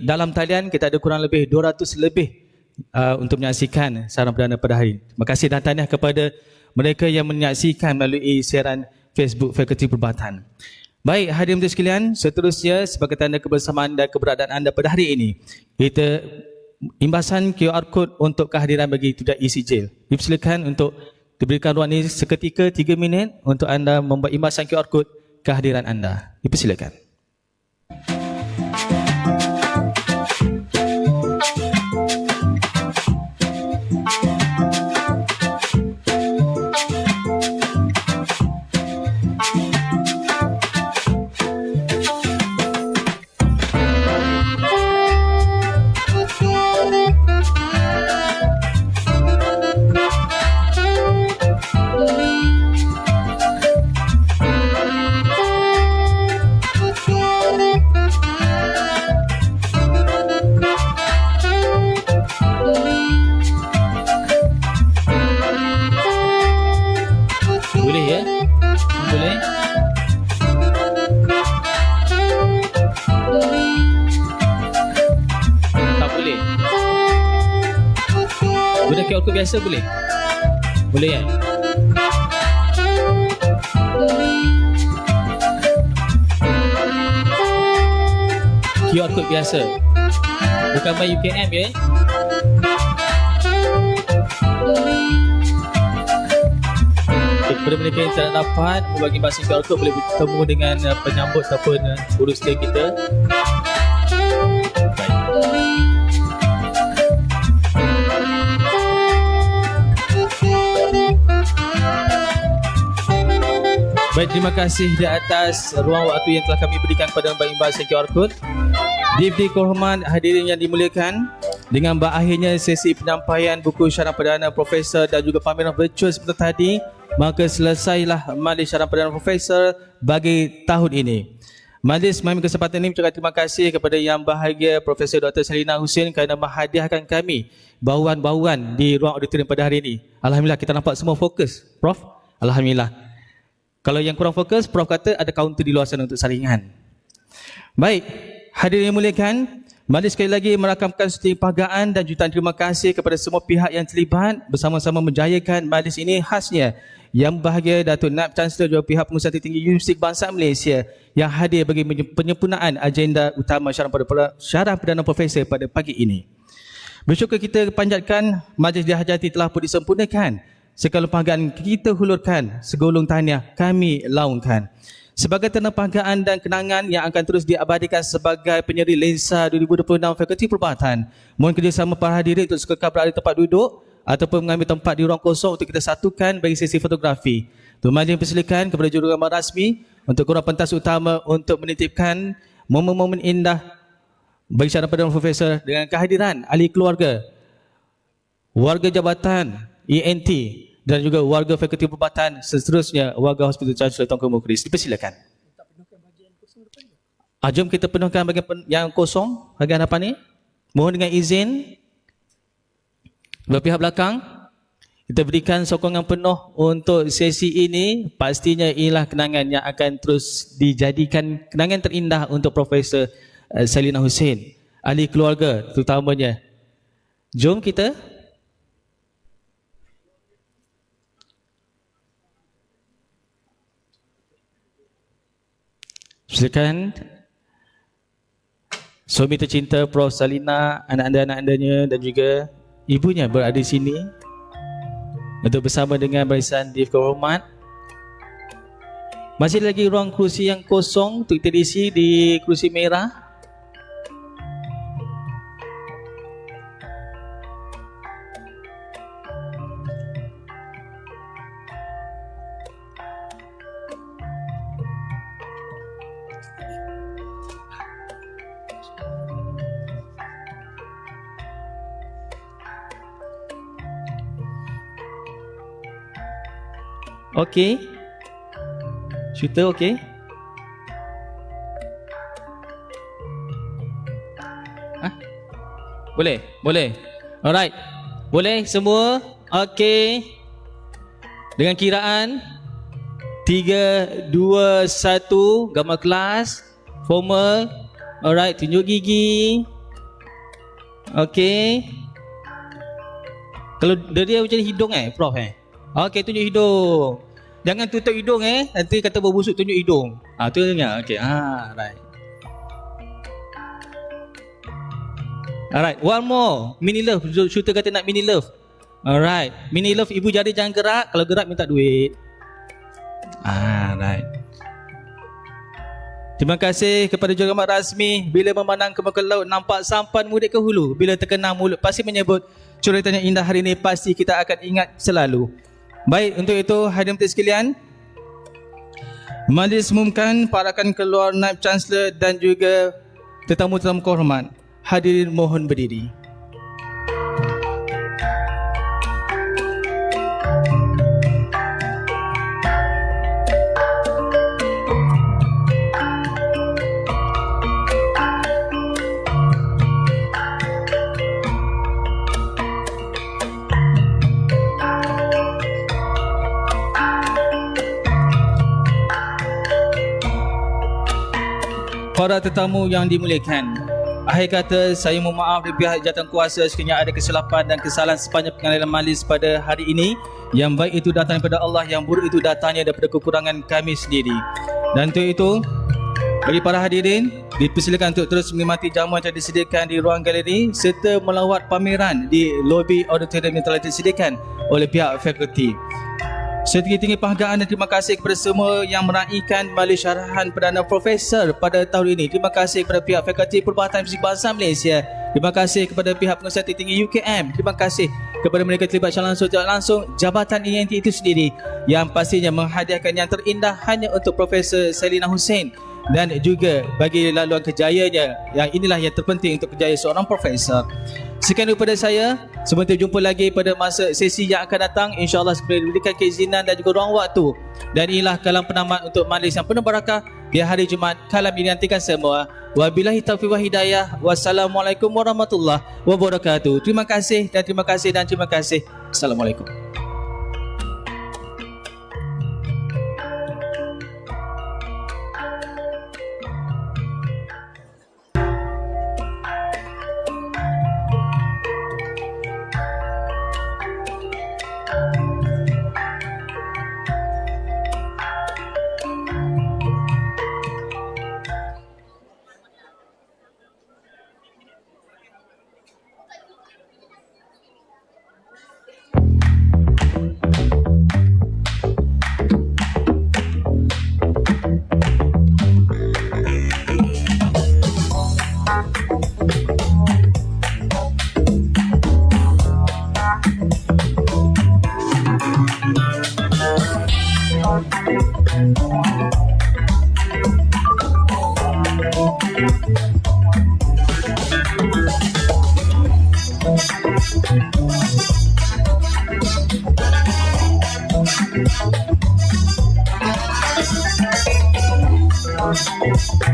dalam talian kita ada kurang lebih 200 lebih untuk menyaksikan syarah Perdana pada hari ini. Terima kasih dan tahniah kepada mereka yang menyaksikan melalui siaran Facebook Fakulti Perubatan. Baik hadirin sekalian, seterusnya sebagai tanda kebersamaan dan keberadaan anda pada hari ini, kita imbasan QR code untuk kehadiran bagi tidak isi jail. Dipersilakan untuk diberikan ruang ini seketika 3 minit untuk anda membuat imbasan QR code kehadiran anda. Dipersilakan. Guna QR code biasa boleh? Boleh kan? QR code biasa. Bukan by UKM ya. Kepada mereka yang tidak dapat membagi bahasa QR code, boleh bertemu dengan penyambut ataupun urus dia kita. Baik, terima kasih di atas ruang waktu yang telah kami berikan kepada Mbak Imbas QR Code. Diberi kehormat hadirin yang dimuliakan, dengan berakhirnya sesi penyampaian buku syarah perdana Profesor dan juga pameran virtual seperti tadi, maka selesailah Majlis Syarah Perdana Profesor bagi tahun ini. Majlis mengambil kesempatan ini mengucapkan terima kasih kepada Yang Bahagia Profesor Dr. Salina Husin kerana menghadiahkan kami bauan-bauan di ruang auditorium pada hari ini. Alhamdulillah kita nampak semua fokus, Prof. Alhamdulillah. Kalau yang kurang fokus, Prof kata ada kaunter di luar sana untuk saringan. Baik, hadirin yang dimuliakan, majlis sekali lagi merakamkan setinggi penghargaan dan jutaan terima kasih kepada semua pihak yang terlibat bersama-sama menjayakan majlis ini, khasnya Yang Bahagia Datuk Naib Chancellor juga pihak pengurusan tertinggi Universiti Kebangsaan Malaysia yang hadir bagi penyempurnaan agenda utama syarah perdana profesor pada pagi ini. Bersyukur kita panjatkan majlis dihajati telah pun disempurnakan. Segala penghargaan kita hulurkan, segolong tahniah kami laungkan. Sebagai tanda penghargaan dan kenangan yang akan terus diabadikan sebagai penyeri lensa 2026 Fakulti Perubatan, mohon kerjasama para hadirin untuk sekekal berada di tempat duduk ataupun mengambil tempat di ruang kosong untuk kita satukan bagi sesi fotografi. Tuan Majlis persilakan kepada jurugambar rasmi untuk kurang pentas utama untuk menitipkan momen-momen indah bagi syarah perdana profesor dengan kehadiran ahli keluarga, warga jabatan ENT dan juga warga Fakulti Perubatan, seterusnya warga Hospital Chancellor Tunku Mukhlis. Dipersilakan. Jom kita penuhkan bahagian yang kosong, bahagian hadapan ni. Mohon dengan izin berpihak belakang, kita berikan sokongan penuh untuk sesi ini. Pastinya inilah kenangan yang akan terus dijadikan kenangan terindah untuk Profesor Salina Husin, ahli keluarga terutamanya. Jom kita silakan suami tercinta Prof Salina, anak-anak andanya dan juga ibunya berada di sini untuk bersama dengan barisan dihormat. Masih lagi ruang kerusi yang kosong untuk kita diisi di kerusi merah. Okey. Shooter okey. Boleh? Boleh. Alright. Boleh semua? Okey. Dengan kiraan 3, 2, 1, gambar kelas, formal. Alright, tunjuk gigi. Okey. Kalau dia macam hidung Prof Okey, tunjuk hidung. Jangan tutup hidung nanti kata berbusuk, tunjuk hidung. Tu dengar. Okey. Right. Alright, one more. Mini love. Shooter kata nak mini love. Alright. Mini love, ibu jari jangan gerak. Kalau gerak minta duit. Right. Terima kasih kepada jurugambar rasmi. Bila memandang ke muka laut, nampak sampan mudik ke hulu. Bila terkenang mulut pasti menyebut coretan yang indah hari ini, pasti kita akan ingat selalu. Baik, untuk itu hadirin sekalian, majlis umumkan parakan keluar Naib Chancellor dan juga tetamu-tetamu kehormat. Hadirin mohon berdiri. Para tetamu yang dimuliakan, Akhir kata, saya mohon maaf dari pihak jawatankuasa sekiranya ada kesilapan dan kesalahan sepanjang pengadilan majlis pada hari ini. Yang baik itu datang daripada Allah, yang buruk itu datangnya daripada kekurangan kami sendiri. Dan untuk itu, bagi para hadirin, dipersilakan untuk terus menikmati jamuan yang disediakan di ruang galeri serta melawat pameran di lobi auditorium yang telah disediakan oleh pihak fakulti. Setinggi-tinggi penghargaan dan terima kasih kepada semua yang meraihkan majlis syarahan Perdana Profesor pada tahun ini. Terima kasih kepada pihak Fakulti Perubatan Fisik Bahasa Malaysia. Terima kasih kepada pihak Pengurusan Tinggi UKM. Terima kasih kepada mereka terlibat secara langsung tidak langsung Jabatan ENT itu sendiri yang pastinya menghadiahkan yang terindah hanya untuk Profesor Selina Hussein dan juga bagi laluan kejayaannya, yang inilah yang terpenting untuk kejayaan seorang profesor. Sekian daripada saya. Semoga kita jumpa lagi pada masa sesi yang akan datang, insyaAllah sekali diberikan keizinan dan juga ruang waktu. Dan inilah kalam penamat untuk majlis yang penuh barakah di hari Jumaat. Kalam ini nantikan semua. Wabillahi taufiq wa hidayah. Wassalamualaikum warahmatullahi wabarakatuh. Terima kasih dan terima kasih dan terima kasih. Assalamualaikum. Thank you.